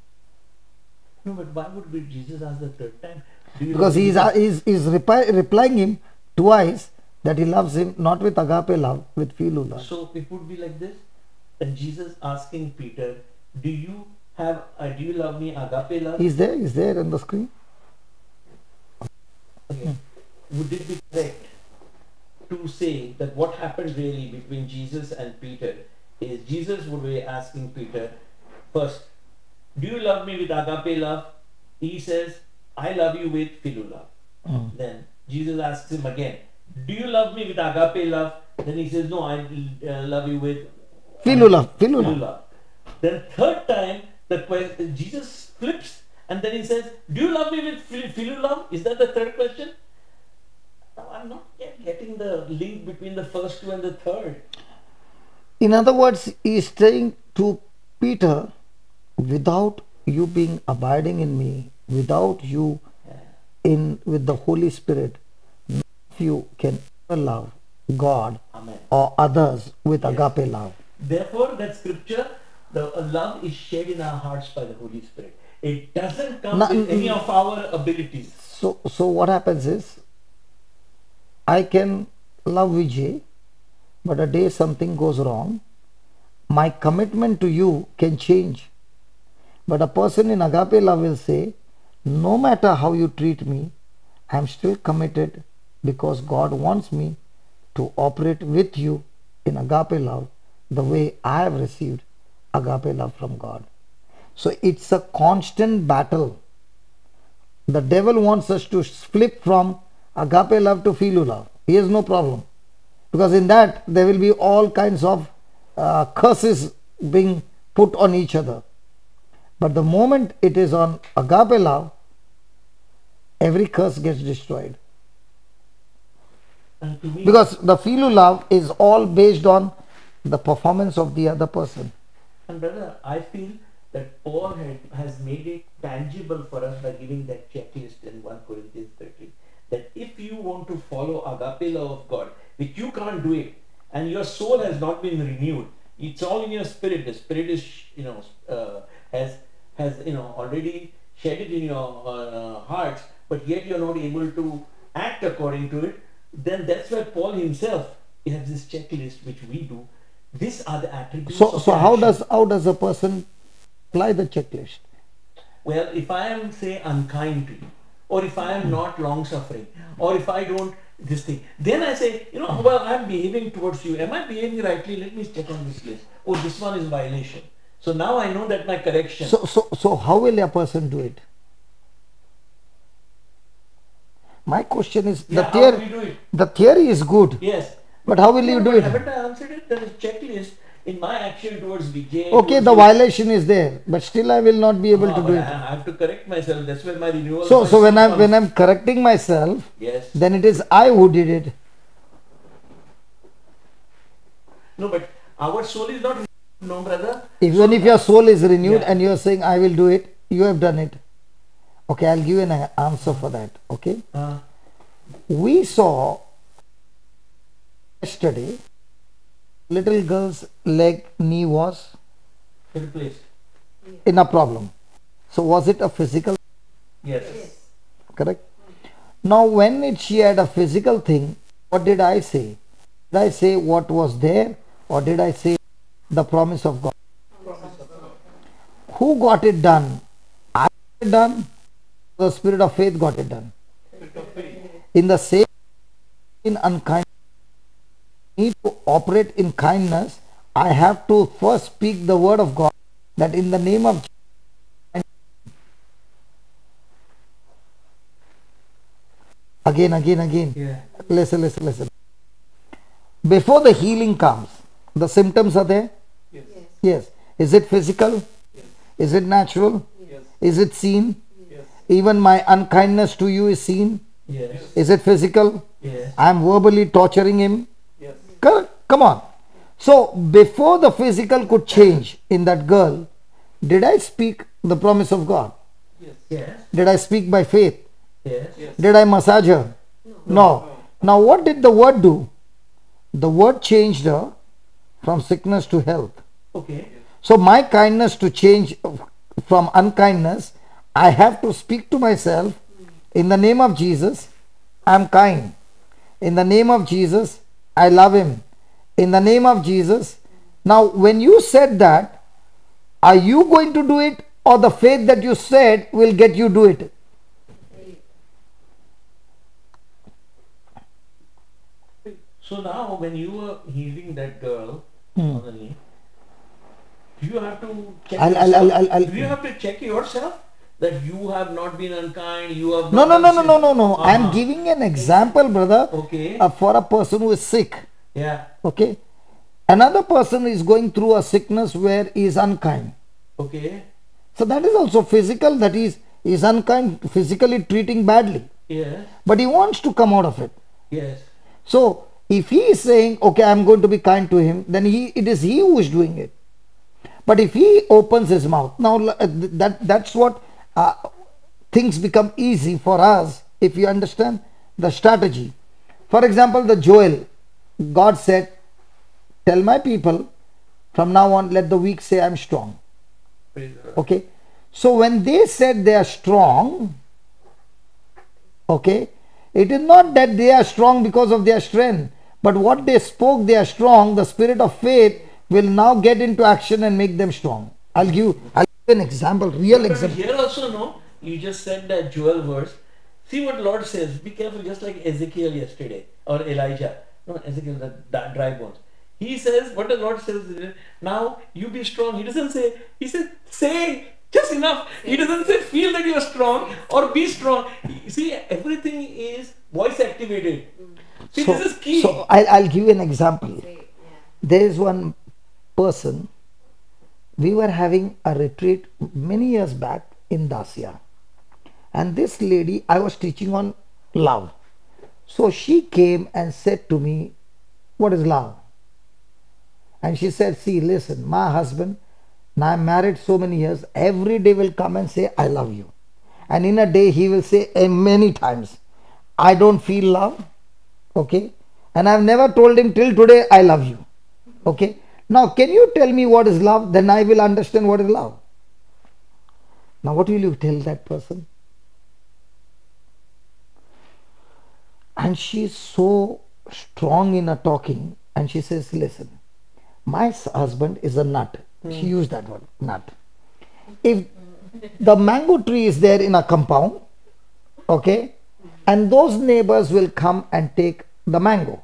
No, but why would be Jesus ask the 3rd time? Because he's replying him twice that he loves him not with agape love, with philo love. So it would be like this, and Jesus asking Peter, do you love me agape love? He's there on the screen. Okay. Would it be correct to say that what happened really between Jesus and Peter is Jesus would be asking Peter, first, do you love me with agape love? He says, I love you with philo love. Then Jesus asks him again, do you love me with agape love? Then he says, no, I love you with Philo love. Then 3rd time, Jesus flips and then he says, do you love me with philo love? Is that the 3rd question? Now I'm not yet getting the link between the first two and the third. In other words, he is saying to Peter, without you being abiding in me, without you in with the Holy Spirit, none of you can ever love God Amen. or others with Yes. agape love. Therefore, that scripture, the love is shed in our hearts by the Holy Spirit. It doesn't come No, with any of our abilities. So what happens is, I can love Vijay, but a day something goes wrong, my commitment to you can change. But a person in agape love will say, no matter how you treat me, I am still committed because God wants me to operate with you in agape love the way I have received agape love from God. So it's a constant battle. The devil wants us to flip from agape love to philo love. He has no problem, because in that there will be all kinds of curses being put on each other. But the moment it is on agape love, every curse gets destroyed. And to me, Because the philo love is all based on the performance of the other person. and brother, I feel that Paul has made it tangible for us by giving that checklist in 1 Corinthians 13. That if you want to follow agape love of God, which you can't do it, and your soul has not been renewed, it's all in your spirit. The spirit is, has already shed it in your hearts, but yet you're not able to act according to it. Then that's why Paul himself has this checklist which we do. These are the attributes. So of how action. does a person apply the checklist? Well, if I am, say, unkind to you, or if I am not long suffering, or if I don't this thing, then I say, well, I'm behaving towards you. Am I behaving rightly? Let me check on this list. Oh, this one is violation. So now I know that my correction. So how will a person do it? My question is, Yeah, how will you do it? the theory is good, Yes. but how will you do But it? haven't I answered it? There is checklist in my action towards Vijay. Okay, the violation is there, but still I will not be able to do I it. have to correct myself. That's where my renewal. So of my when soul comes. I'm correcting myself, Yes. then it is I who did it. No, but our soul is not. No, brother. Even if your soul is renewed Yeah. and you are saying I will do it, you have done it. Okay, I'll give you an answer for that. Okay, we saw yesterday little girl's knee was replaced. in a problem. So was it a physical? Yes. Correct. Now when she had a physical thing, what did I say? Did I say what was there, or did I say the promise of God? Who got it done? I got it done. The spirit of faith got it done. In the same, in unkindness, need to operate in kindness. I have to first speak the word of God, that in the name of Jesus, again. Yeah. Listen. Before the healing comes, the symptoms are there. Yes. Yes. Is it physical? Yes. Is it natural? Yes. Is it seen? Yes. Even my unkindness to you is seen. Yes. Is it physical? Yes. I am verbally torturing him. Yes. Come on. So before the physical could change in that girl, did I speak the promise of God? Yes. Yes. Did I speak by faith? Yes. Yes. Did I massage her? No. Now what did the word do? The word changed her from sickness to health. Okay. So my kindness to change from unkindness, I have to speak to myself, in the name of Jesus, I am kind. In the name of Jesus, I love him. In the name of Jesus. Now when you said that, are you going to do it, or the faith that you said will get you do it? So now, when you were healing that girl on the knee, do you have to check yourself? Do you have to check yourself that you have not been unkind? You have No. not done sin? I am giving an example, brother, Okay. for a person who is sick. Yeah. Okay. Another person is going through a sickness where he is unkind. Okay. So that is also physical, that is unkind, physically treating badly. Yes. But he wants to come out of it. Yes. So If he is saying, okay, I'm going to be kind to him, then it is he who is doing it. But if he opens his mouth, now that's what things become easy for us if you understand the strategy. For example, the Joel, God said, tell my people from now on, let the weak say I'm strong. Okay. So when they said they are strong, okay, it is not that they are strong because of their strength, but what they spoke, they are strong. The spirit of faith will now get into action and make them strong. I'll give an example, real But example. here also, no, you just said that Joel verse. See what Lord says. Be careful, just like Ezekiel yesterday or Elijah. No, Ezekiel, the dry bones. He says, what the Lord says is, now you be strong. He doesn't say, he says, say just enough. He doesn't say feel that you are strong or be strong. See, everything is voice activated. See, this is key. So I'll give you an example. There is one person, we were having a retreat many years back in Dacia. And this lady, I was teaching on love. So she came and said to me, what is love? And she said, see, listen, my husband, now I'm married so many years, every day will come and say, I love you. And in a day, he will say many times, I don't feel love. Okay. And I've never told him till today, I love you. Okay. Now, can you tell me what is love? Then I will understand what is love. Now, what will you tell that person? And she's so strong in her talking, and she says, listen, my husband is a nut. She used that word, nut. If the mango tree is there in a compound, okay, and those neighbors will come and take the mango.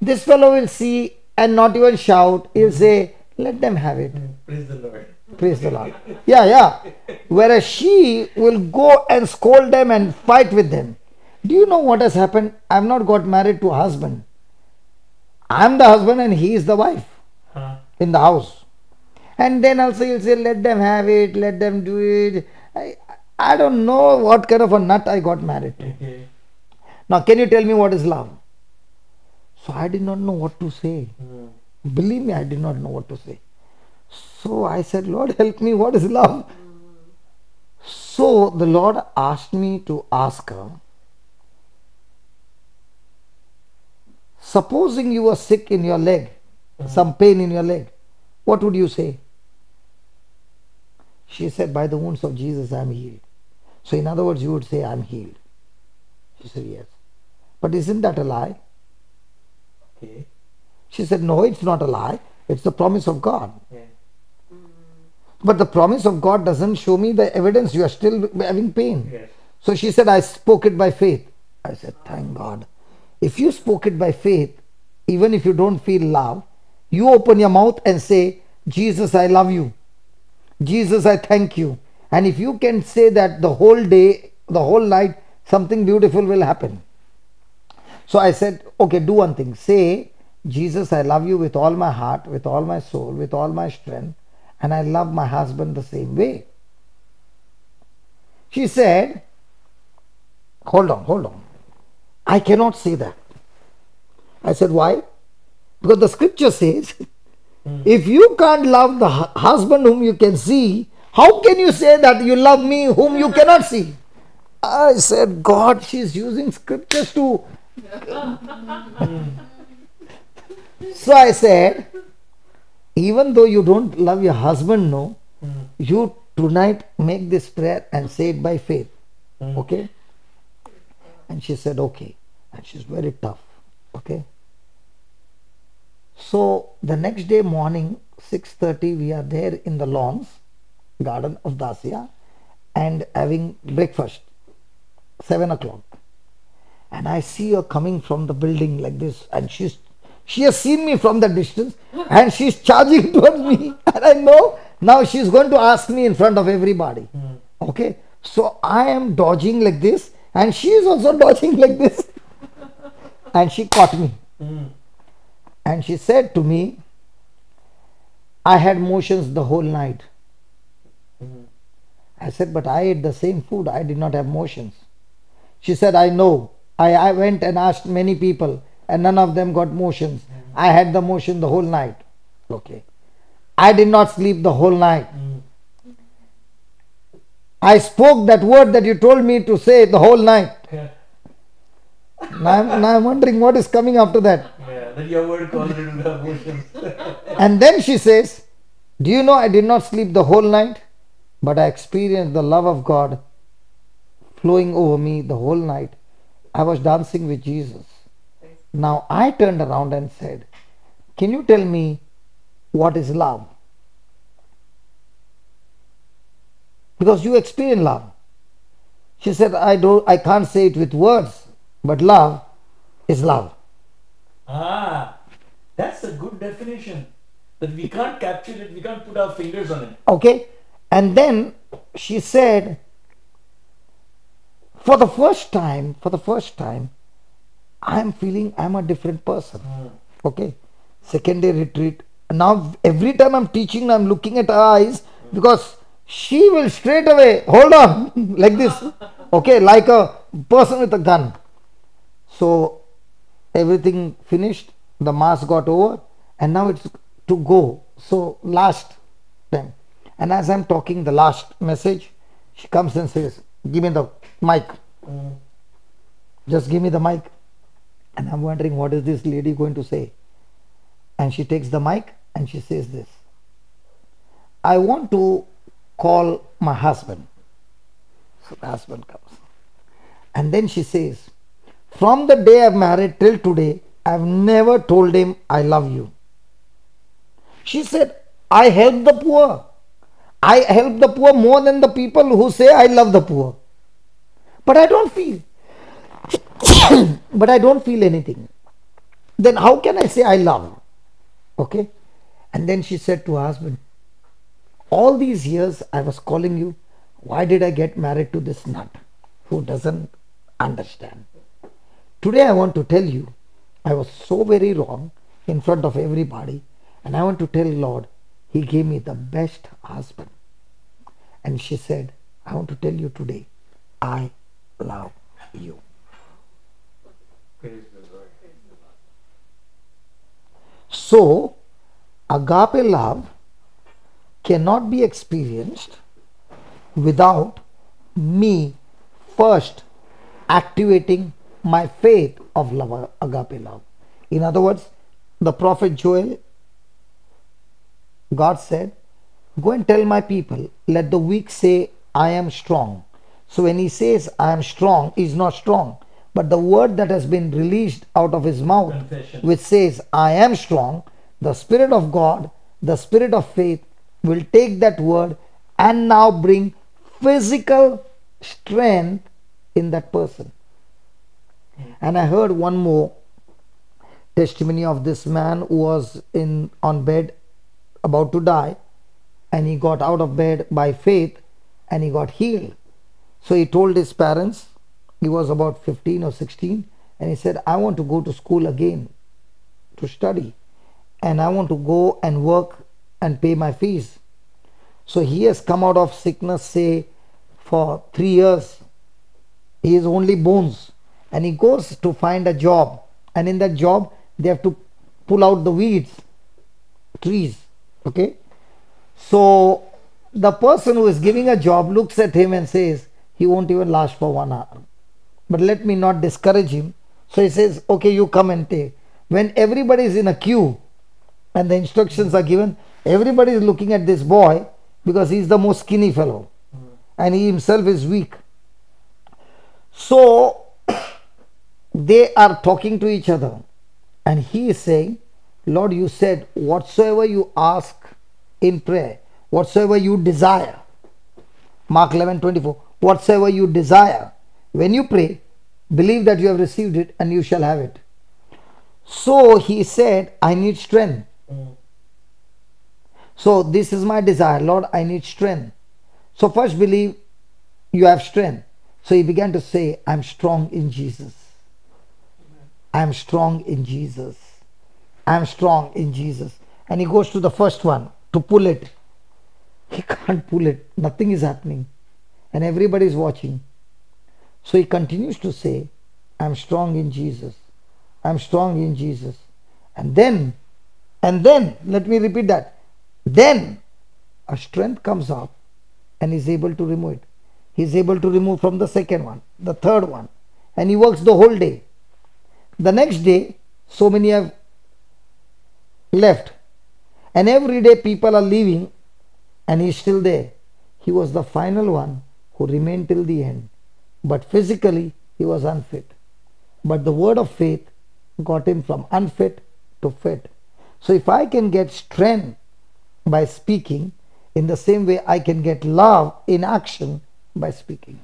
This fellow will see and not even shout. He'll say, let them have it. Praise the Lord. Praise the Lord. Yeah. Whereas she will go and scold them and fight with them. Do you know what has happened? I've not got married to a husband. I'm the husband and he is the wife in the house. And then also you'll say, let them have it, let them do it. I don't know what kind of a nut I got married to. Okay. Now, can you tell me what is love? So I did not know what to say. Believe me, I did not know what to say. So I said, Lord, help me, what is love? So the Lord asked me to ask her, supposing you were sick in your leg, some pain in your leg, what would you say? She said, by the wounds of Jesus, I am healed. So in other words, you would say, I am healed. She said, yes. But isn't that a lie? Okay. She said, no, it's not a lie. It's the promise of God. Yeah. But the promise of God doesn't show me the evidence. You are still having pain. Yes. So she said, I spoke it by faith. I said, thank God. If you spoke it by faith, even if you don't feel love, you open your mouth and say, Jesus, I love you. Jesus, I thank you. And if you can say that the whole day, the whole night, something beautiful will happen. So I said, okay, do one thing. Say, Jesus, I love you with all my heart, with all my soul, with all my strength. And I love my husband the same way. She said, hold on. I cannot say that. I said, why? Because the scripture says, if you can't love the husband whom you can see, how can you say that you love me whom you cannot see? I said, God, she's using scriptures to... So I said, even though you don't love your husband, no, you tonight make this prayer and say it by faith. Okay? And she said, okay. And she's very tough. Okay? So the next day morning, 6:30, we are there in the lawns, garden of Dacia, and having breakfast, 7 o'clock. And I see her coming from the building like this, and she has seen me from the distance, and she's charging towards me. And I know now she's going to ask me in front of everybody. Okay? So I am dodging like this, and she is also dodging like this. And she caught me. And she said to me, I had motions the whole night. I said, but I ate the same food. I did not have motions. She said, I know. I went and asked many people. and none of them got motions. I had the motion the whole night. Okay. I did not sleep the whole night. I spoke that word that you told me to say the whole night. Yeah. Now I'm wondering what is coming after that. Yeah, that your word called it into the emotions. And then she says, do you know I did not sleep the whole night, but I experienced the love of God flowing over me the whole night. I was dancing with Jesus. Now I turned around and said, can you tell me what is love? Because you experience love. She said, I can't say it with words, but love is love. Ah, that's a good definition. That we can't capture it, we can't put our fingers on it. Okay. And then she said, for the first time, I'm feeling I'm a different person. Okay. Second day retreat. Now every time I'm teaching, I'm looking at her eyes, because she will straight away hold on like this. Okay, like a person with a gun. So everything finished, the mass got over, and now it's to go. So last time, and as I'm talking the last message, she comes and says, give me the mic. Just give me the mic. And I'm wondering, what is this lady going to say? And she takes the mic and she says this: I want to call my husband. So the husband comes. And then she says, from the day I've married till today, I've never told him I love you. She said, I help the poor. I help the poor more than the people who say I love the poor. But I don't feel. But I don't feel anything. Then how can I say I love? Okay. And then she said to her husband, all these years I was calling you, why did I get married to this nut who doesn't understand? Today I want to tell you, I was so very wrong in front of everybody, and I want to tell Lord, He gave me the best husband. And she said, I want to tell you today, I love you. Praise the Lord. So, agape love cannot be experienced without me first activating my faith of love, agape love. In other words, the prophet Joel, God said, go and tell my people, let the weak say, I am strong. So when he says, I am strong, he is not strong. But the word that has been released out of his mouth, Confession, which says, I am strong, the Spirit of God, the Spirit of faith, will take that word and now bring physical strength in that person. And I heard one more testimony of this man who was on bed about to die, and he got out of bed by faith and he got healed. So he told his parents, he was about 15 or 16, and he said, I want to go to school again to study, and I want to go and work and pay my fees. So he has come out of sickness, say, for 3 years. He is only bones, and he goes to find a job, and in that job they have to pull out the weeds, trees. Okay. So the person who is giving a job looks at him and says, he won't even last for 1 hour. But let me not discourage him. So he says, okay, you come and take. When everybody is in a queue and the instructions are given, everybody is looking at this boy because he is the most skinny fellow and he himself is weak. So they are talking to each other, and he is saying, Lord, you said, whatsoever you ask in prayer, whatsoever you desire, Mark 11:24, whatsoever you desire, when you pray, believe that you have received it and you shall have it. So he said, I need strength. So this is my desire, Lord, I need strength. So first believe you have strength. So he began to say, I'm strong in Jesus. I'm strong in Jesus. I'm strong in Jesus. And he goes to the first one to pull it. He can't pull it. Nothing is happening. And everybody is watching. So he continues to say, I'm strong in Jesus. I'm strong in Jesus. And then, let me repeat that. Then a strength comes up and he's able to remove it. He's able to remove from the second one, the third one, and he works the whole day. The next day, so many have left, and every day people are leaving, and he's still there. He was the final one who remained till the end, but physically he was unfit. But the word of faith got him from unfit to fit. So if I can get strength by speaking, in the same way I can get love in action by speaking.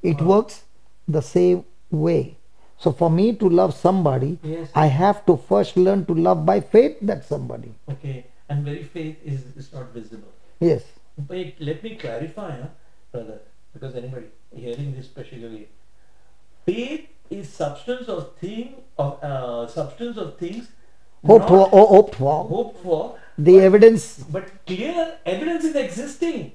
It works the same way. So for me to love somebody, Yes. I have to first learn to love by faith that somebody. Okay, and very faith is not visible. Yes. But let me clarify, brother, because anybody hearing this particularly, faith is substance of things. Hoped not for, hoped for. hoped for, The but, evidence, but clear evidence is existing.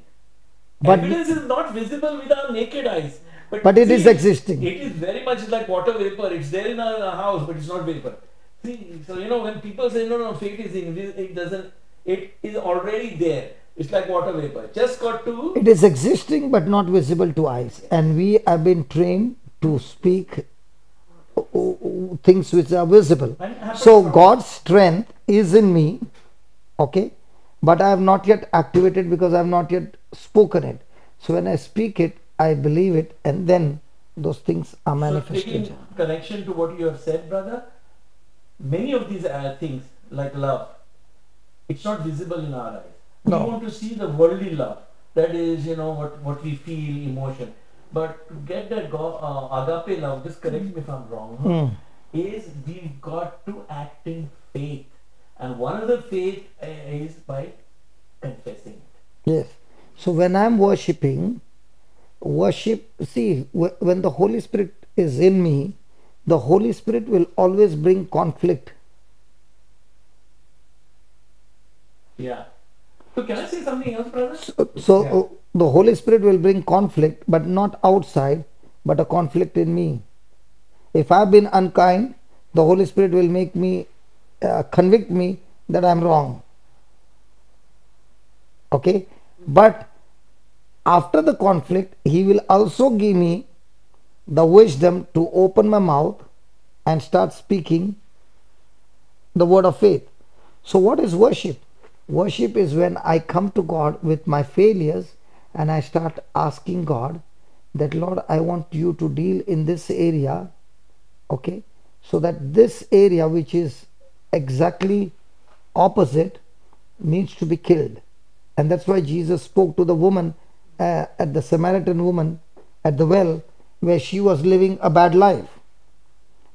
But- Evidence is not visible with our naked eyes. but it is existing. It is very much like water vapor. It's there in our house, but it's not vapor. See, so when people say no, faith is invisible, it doesn't. It is already there. It's like water vapor. Just got to. It is existing but not visible to eyes. And we have been trained to speak things which are visible. And happens So from- God's strength is in me, okay, but I have not yet activated because I have not yet spoken it. So when I speak it, I believe it, and then those things are So manifested. taking connection to what you have said, brother, many of these things like love, it's not visible in our eyes. No. We want to see the worldly love. That is, what we feel, emotion. But to get that agape love, just correct me if I'm wrong, is we've got to act in faith. And one of the faith is by confessing it. Yes. So when I'm worshipping, when the Holy Spirit is in me, the Holy Spirit will always bring conflict. Yeah. So can I say something else, brother? So the Holy Spirit will bring conflict, but not outside, but a conflict in me. If I've been unkind, the Holy Spirit will make me, convict me that I'm wrong. Okay? But after the conflict, He will also give me the wisdom to open my mouth and start speaking the word of faith. So what is worship? Worship is when I come to God with my failures and I start asking God that, Lord, I want you to deal in this area, okay, so that this area which is exactly opposite needs to be killed. And that's why Jesus spoke to the woman, at the Samaritan woman at the well, where she was living a bad life.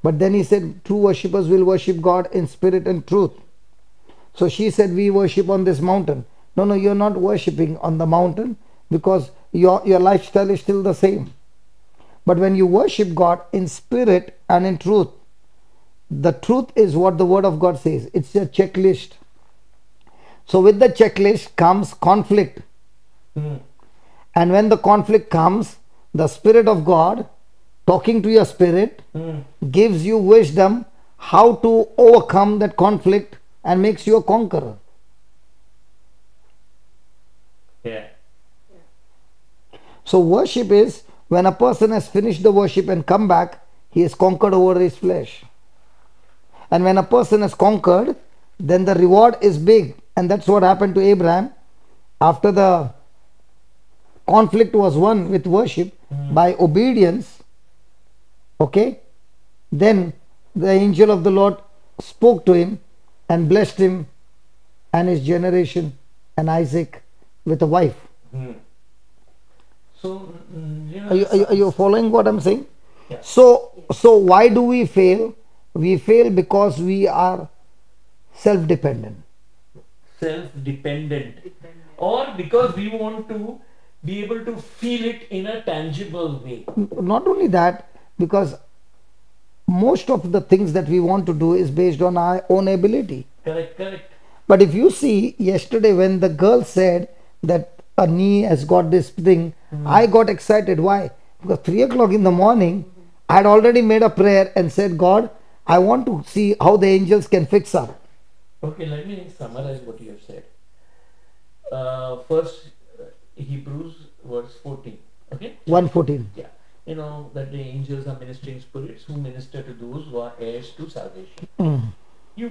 But then He said, true worshippers will worship God in spirit and truth. So she said, we worship on this mountain. No, you're not worshipping on the mountain, because your lifestyle is still the same. But when you worship God in spirit and in truth, the truth is what the word of God says. It's a checklist. So with the checklist comes conflict. And when the conflict comes, the Spirit of God, talking to your spirit, gives you wisdom how to overcome that conflict and makes you a conqueror. Yeah. So worship is when a person has finished the worship and come back, he has conquered over his flesh. And when a person has conquered, then the reward is big. And that's what happened to Abraham. After the conflict was won with worship by obedience, okay, then the angel of the Lord spoke to him and blessed him and his generation and Isaac with a wife. So, Are you following what I'm saying? Yeah. So why do we fail? We fail because we are self-dependent. Self-dependent, or because we want to be able to feel it in a tangible way. Not only that, because most of the things that we want to do is based on our own ability. Correct. But if you see, yesterday when the girl said that a knee has got this thing, I got excited. Why? Because 3 o'clock in the morning, I had already made a prayer and said, God, I want to see how the angels can fix up. Okay, let me summarize what you have said. First, Hebrews verse 14. Okay? 114. Yeah. You know that the angels are ministering spirits who minister to those who are heirs to salvation. Mm. You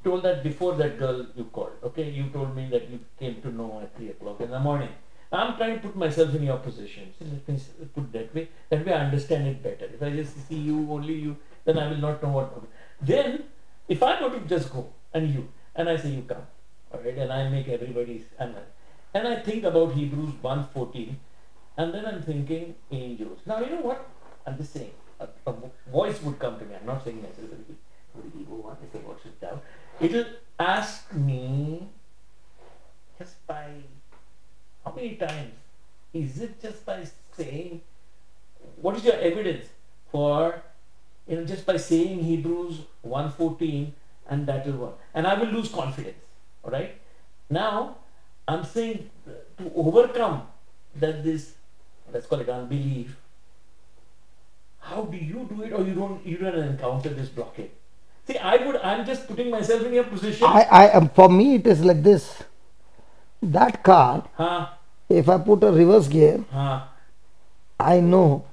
told that before that girl you called. Okay, you told me that you came to know at 3 o'clock in the morning. I'm trying to put myself in your position. So let me put that way. That way I understand it better. If I just see you, only you, then I will not know what. Then, if I were to just go and I say you come, all right, and I make everybody's and I think about Hebrews 1:14, and then I'm thinking angels. Now you know what I'm just saying. A voice would come to me. I'm not saying necessarily. If I watch it down, it'll ask me just by how many times? Is it just by saying what is your evidence for just by saying Hebrews 1:14 and that will work? And I will lose confidence. Alright? Now I'm saying to overcome that this, let's call it unbelief. How do you do it, or you don't encounter this blockade? See, I'm just putting myself in your position. I am, for me it is like this. That car, if I put a reverse gear, I know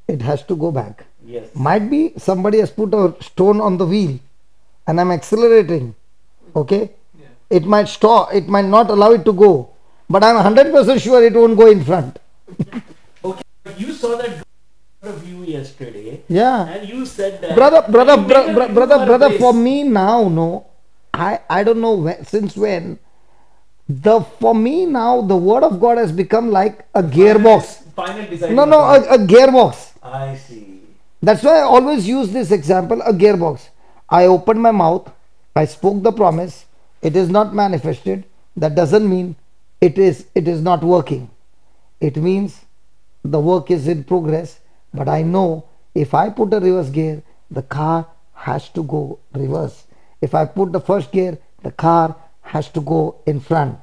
it has to go back. Yes. Might be somebody has put a stone on the wheel and I'm accelerating. Okay? Yeah. It might stop, it might not allow it to go. But I'm 100% sure it won't go in front. Okay, you saw that view yesterday. Yeah. And you said that. Brother, for me now, no. I don't know since when. For me now, the word of God has become like a gearbox. Final deciding. No, a gearbox. I see. That's why I always use this example, a gearbox. I opened my mouth, I spoke the promise, it is not manifested. That doesn't mean it is not working. It means the work is in progress, but I know if I put a reverse gear, the car has to go reverse. If I put the first gear, the car has to go in front.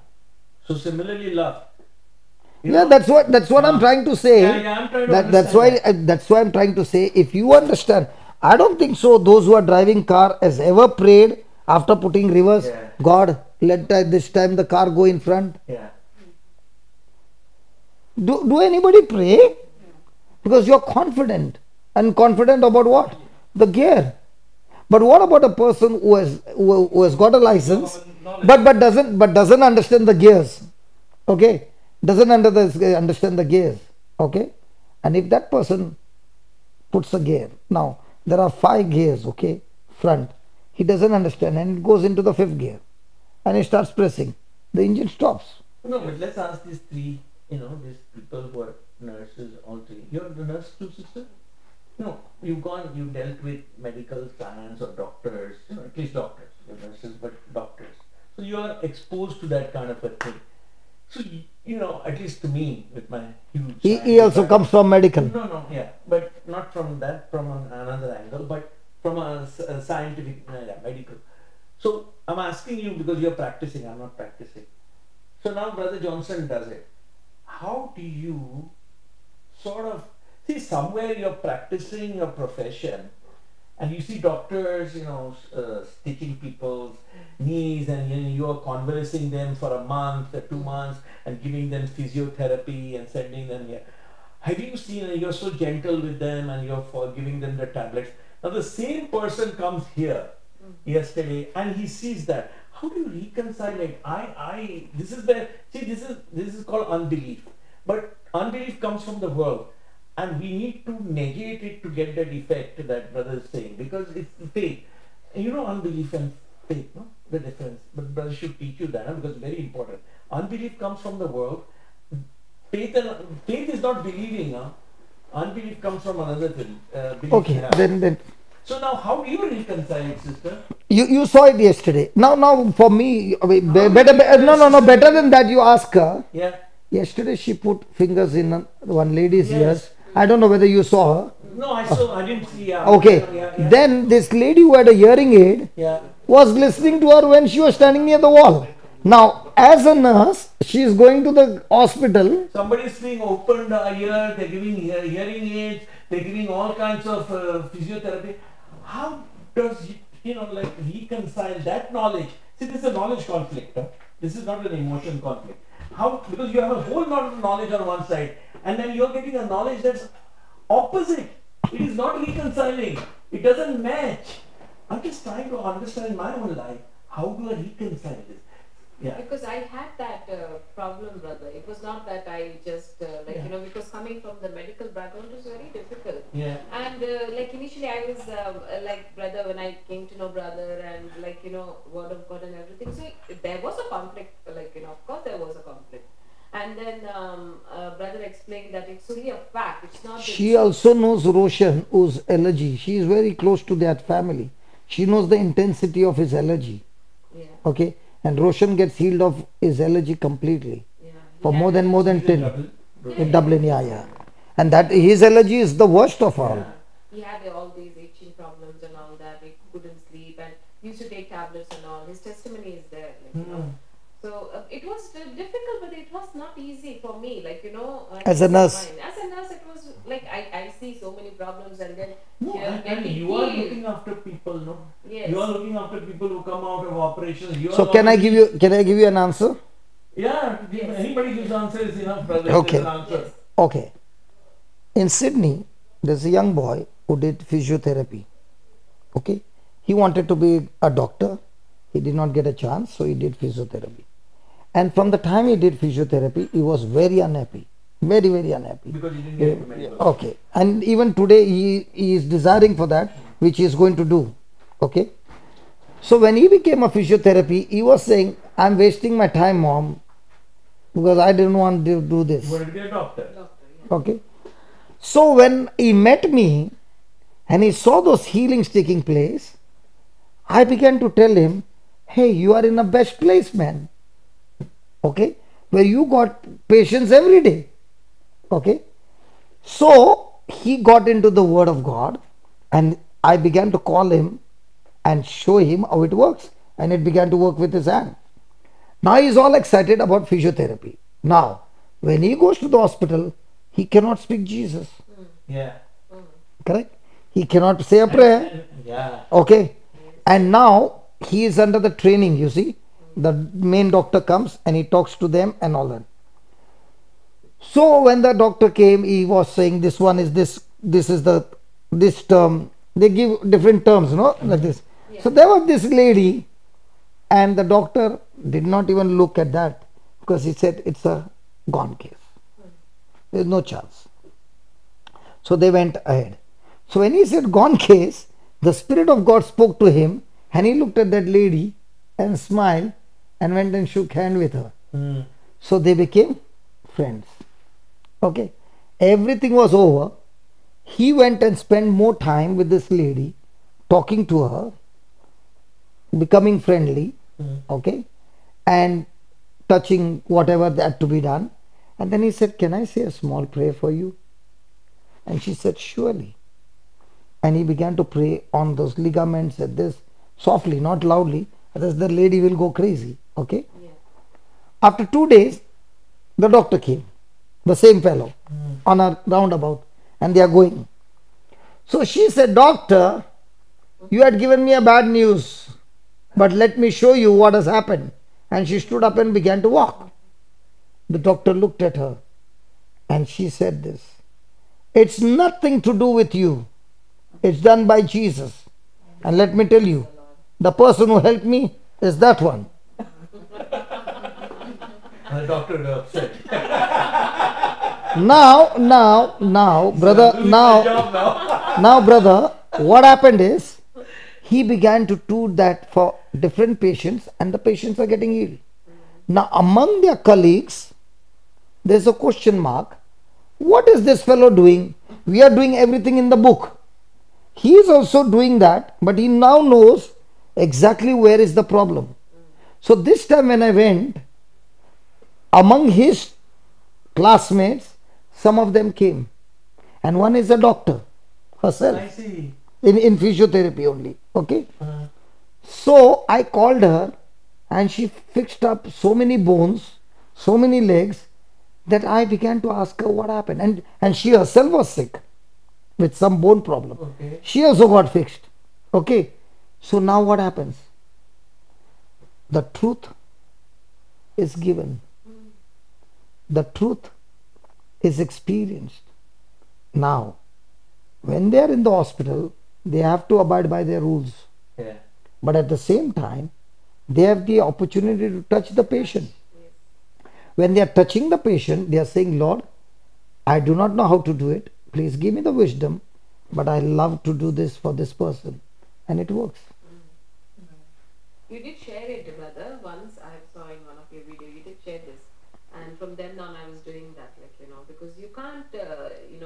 So similarly, love. That's what I'm trying to say. Yeah, I'm trying to that's why I'm trying to say, if you understand, I don't think so those who are driving car has ever prayed after putting reverse, God, let this time the car go in front. Yeah. Do anybody pray? Because you're confident. And confident about what? The gear. But what about a person who has got a license but doesn't understand the gears? Okay? Doesn't understand the gears. Okay? And if that person puts a gear, now there are 5 gears, okay, front, he doesn't understand and it goes into the 5th gear and he starts pressing, the engine stops. No, but let's ask these 3, these people who are nurses, all 3. You're the nurse too, sister? No, you've dealt with medical science or doctors, at least doctors, you're nurses, but doctors. So you are exposed to that kind of a thing. So, at least to me, with my huge... He also comes from medical. No, yeah, but not from that, from another angle, but from a scientific, medical. So, I'm asking you because you're practicing, I'm not practicing. So now Brother Johnson does it. How do you sort of... See, somewhere you're practicing your profession and you see doctors, stitching people's knees and you're convalescing them for a month or 2 months and giving them physiotherapy and sending them here. Have you seen, you're so gentle with them and you're giving them the tablets. Now the same person comes here yesterday and he sees that. How do you reconcile it? This is called unbelief. But unbelief comes from the world. And we need to negate it to get that effect that brother is saying, because it's faith. And unbelief and faith, no? The difference. But brother should teach you that, because it's very important. Unbelief comes from the world. Faith is not believing. Unbelief comes from another thing. Okay, then. So now, how do you reconcile it, sister? You saw it yesterday. Now for me, better than that. You ask her. Yeah. Yesterday she put fingers in one lady's ears. I don't know whether you saw her. No, I didn't see her. Okay. Yeah. Then this lady who had a hearing aid was listening to her when she was standing near the wall. Now, as a nurse, she is going to the hospital. Somebody is being opened ear, they're giving hearing aids, they're giving all kinds of physiotherapy. How does like reconcile that knowledge? See, this is a knowledge conflict. Huh? This is not an emotion conflict. How? Because you have a whole lot of knowledge on one side, and then you're getting a knowledge that's opposite. It is not reconciling. It doesn't match. I'm just trying to understand in my own life, how do I reconcile this? Yeah. Because I had that problem, brother. It was not that I just because coming from the medical background was very difficult. Yeah. And initially I was like brother when I came to know brother and word of God and everything. So there was a conflict. Of course there was a conflict. And then brother explained that it's only a fact. It's not. She also knows Roshan, whose allergy. She is very close to that family. She knows the intensity of his allergy. Yeah. Okay. And Roshan gets healed of his allergy completely. Yeah. For more than 10. In Yeah. Dublin, yeah. And that his allergy is the worst of all. Yeah. He had all these itching problems and all that. He couldn't sleep and used to take tablets and all. His testimony is there. So it was difficult, but it was not easy for me. As a nurse. As a nurse, it was like I see so many problems and then No, and you are looking after people, no? Yes. You are looking after people who come out of operations. You So are can I already- give you an answer? Yeah, Yes. anybody gives answer is enough, brother. Okay. It's an answer. Yes. Okay. In Sydney, there's a young boy who did physiotherapy. Okay. He wanted to be a doctor. He did not get a chance, so he did physiotherapy. And from the time he did physiotherapy, he was very unhappy. Very, very unhappy. Because you didn't get into medical. Okay. And even today, he is desiring for that, which he is going to do. Okay. So when he became a physiotherapy, he was saying, I'm wasting my time, mom, because I didn't want to do this. You wanted to be a doctor. Doctor, yeah. Okay. So when he met me and he saw those healings taking place, I began to tell him, hey, you are in the best place, man. Okay. Where you got patients every day. Okay. So he got into the word of God and I began to call him and show him how it works. And it began to work with his hand. Now he is all excited about physiotherapy. Now, when he goes to the hospital, he cannot speak Jesus. Yeah. Correct? He cannot say a prayer. Yeah. Okay. And now he is under the training, you see. The main doctor comes and he talks to them and all that. So when the doctor came, he was saying this one is this term. They give different terms, no? Like this. Yeah. So there was this lady and the doctor did not even look at that because he said it's a gone case. There's no chance. So they went ahead. So when he said gone case, the Spirit of God spoke to him and he looked at that lady and smiled and went and shook hand with her. So they became friends. Okay. Everything was over. He went and spent more time with this lady, talking to her, becoming friendly, okay, and touching whatever that to be done. And then he said, can I say a small prayer for you? And she said, surely. And he began to pray on those ligaments and this, softly, not loudly, otherwise the lady will go crazy, okay. Yeah. After 2 days, the doctor came, the same fellow, on a roundabout, and they are going. So she said, doctor, you had given me a bad news, but let me show you what has happened. And she stood up and began to walk. The doctor looked at her and she said this, it's nothing to do with you. It's done by Jesus. And let me tell you, the person who helped me is that one. And the doctor got upset. Now, brother, Losing my job now. now, brother, what happened is, he began to do that for different patients and the patients are getting healed. Now, among their colleagues, there's a question mark. What is this fellow doing? We are doing everything in the book. He is also doing that, but he now knows exactly where is the problem. So this time when I went, among his classmates, some of them came. And one is a doctor herself. I see. In physiotherapy only. Okay. So I called her and she fixed up so many bones, so many legs, that I began to ask her what happened. And she herself was sick with some bone problem. Okay. She also got fixed. Okay. So now what happens? The truth is given. The truth is experienced. Now, when they are in the hospital, they have to abide by their rules. Yeah. But at the same time, they have the opportunity to touch the patient. When they are touching the patient, they are saying, Lord, I do not know how to do it. Please give me the wisdom, but I love to do this for this person. And it works. You did share it, brother. Once I saw in one of your videos, you did share this. And from then on, I was doing that, because you can't,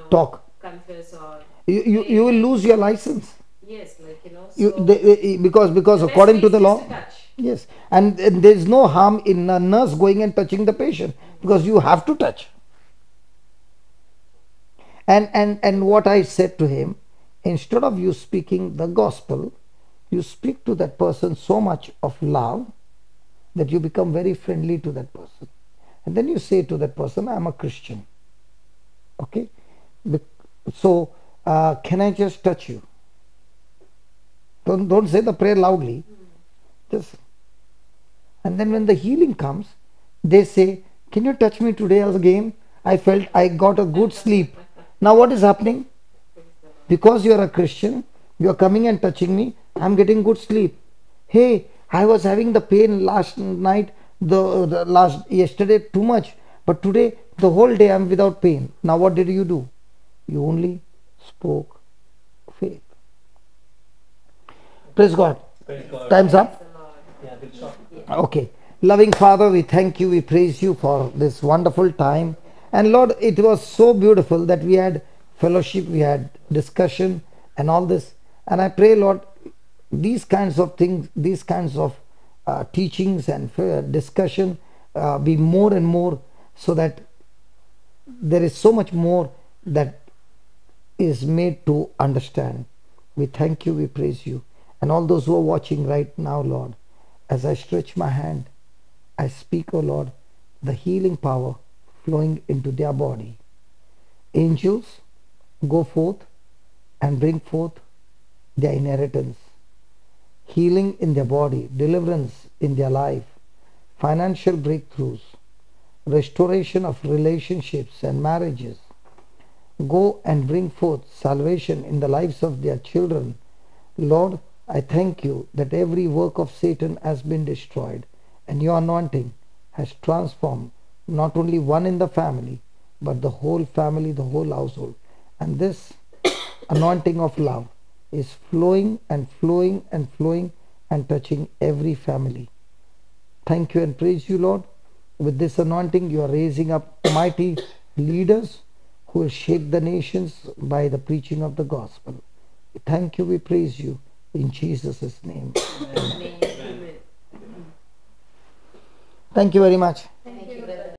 Talk. confess or... You will lose your license. Yes, Because the according best to the way is law, just to touch. yes, and there is no harm in a nurse going and touching the patient, because you have to touch. And what I said to him, instead of you speaking the gospel, you speak to that person so much of love that you become very friendly to that person. And then you say to that person, I am a Christian. Okay? So, can I just touch you? Don't say the prayer loudly. Just, and then when the healing comes, they say, can you touch me today again? I felt I got a good sleep. Now what is happening? Because you are a Christian, you are coming and touching me, I am getting good sleep. Hey, I was having the pain last night, yesterday too much, but today the whole day I am without pain. Now what did you do? You only spoke faith. Praise God. Praise God. Time's up. Yeah, good shot. Okay. Loving Father, we thank you, we praise you for this wonderful time. And Lord, it was so beautiful that we had fellowship, we had discussion and all this. And I pray, Lord, these kinds of things, these kinds of teachings and discussion be more and more, so that there is so much more that is made to understand. We thank you, we praise you. And all those who are watching right now, Lord, as I stretch my hand, I speak, O Lord, the healing power flowing into their body. Angels, go forth and bring forth their inheritance. Healing in their body, deliverance in their life, financial breakthroughs, restoration of relationships and marriages. Go and bring forth salvation in the lives of their children. Lord, I thank you that every work of Satan has been destroyed, and your anointing has transformed not only one in the family, but the whole family, the whole household. And this anointing of love is flowing and flowing and flowing and touching every family. Thank you and praise you, Lord. With this anointing, you are raising up mighty leaders who will shape the nations by the preaching of the gospel. Thank you, we praise you. In Jesus' name. Amen. Thank you very much.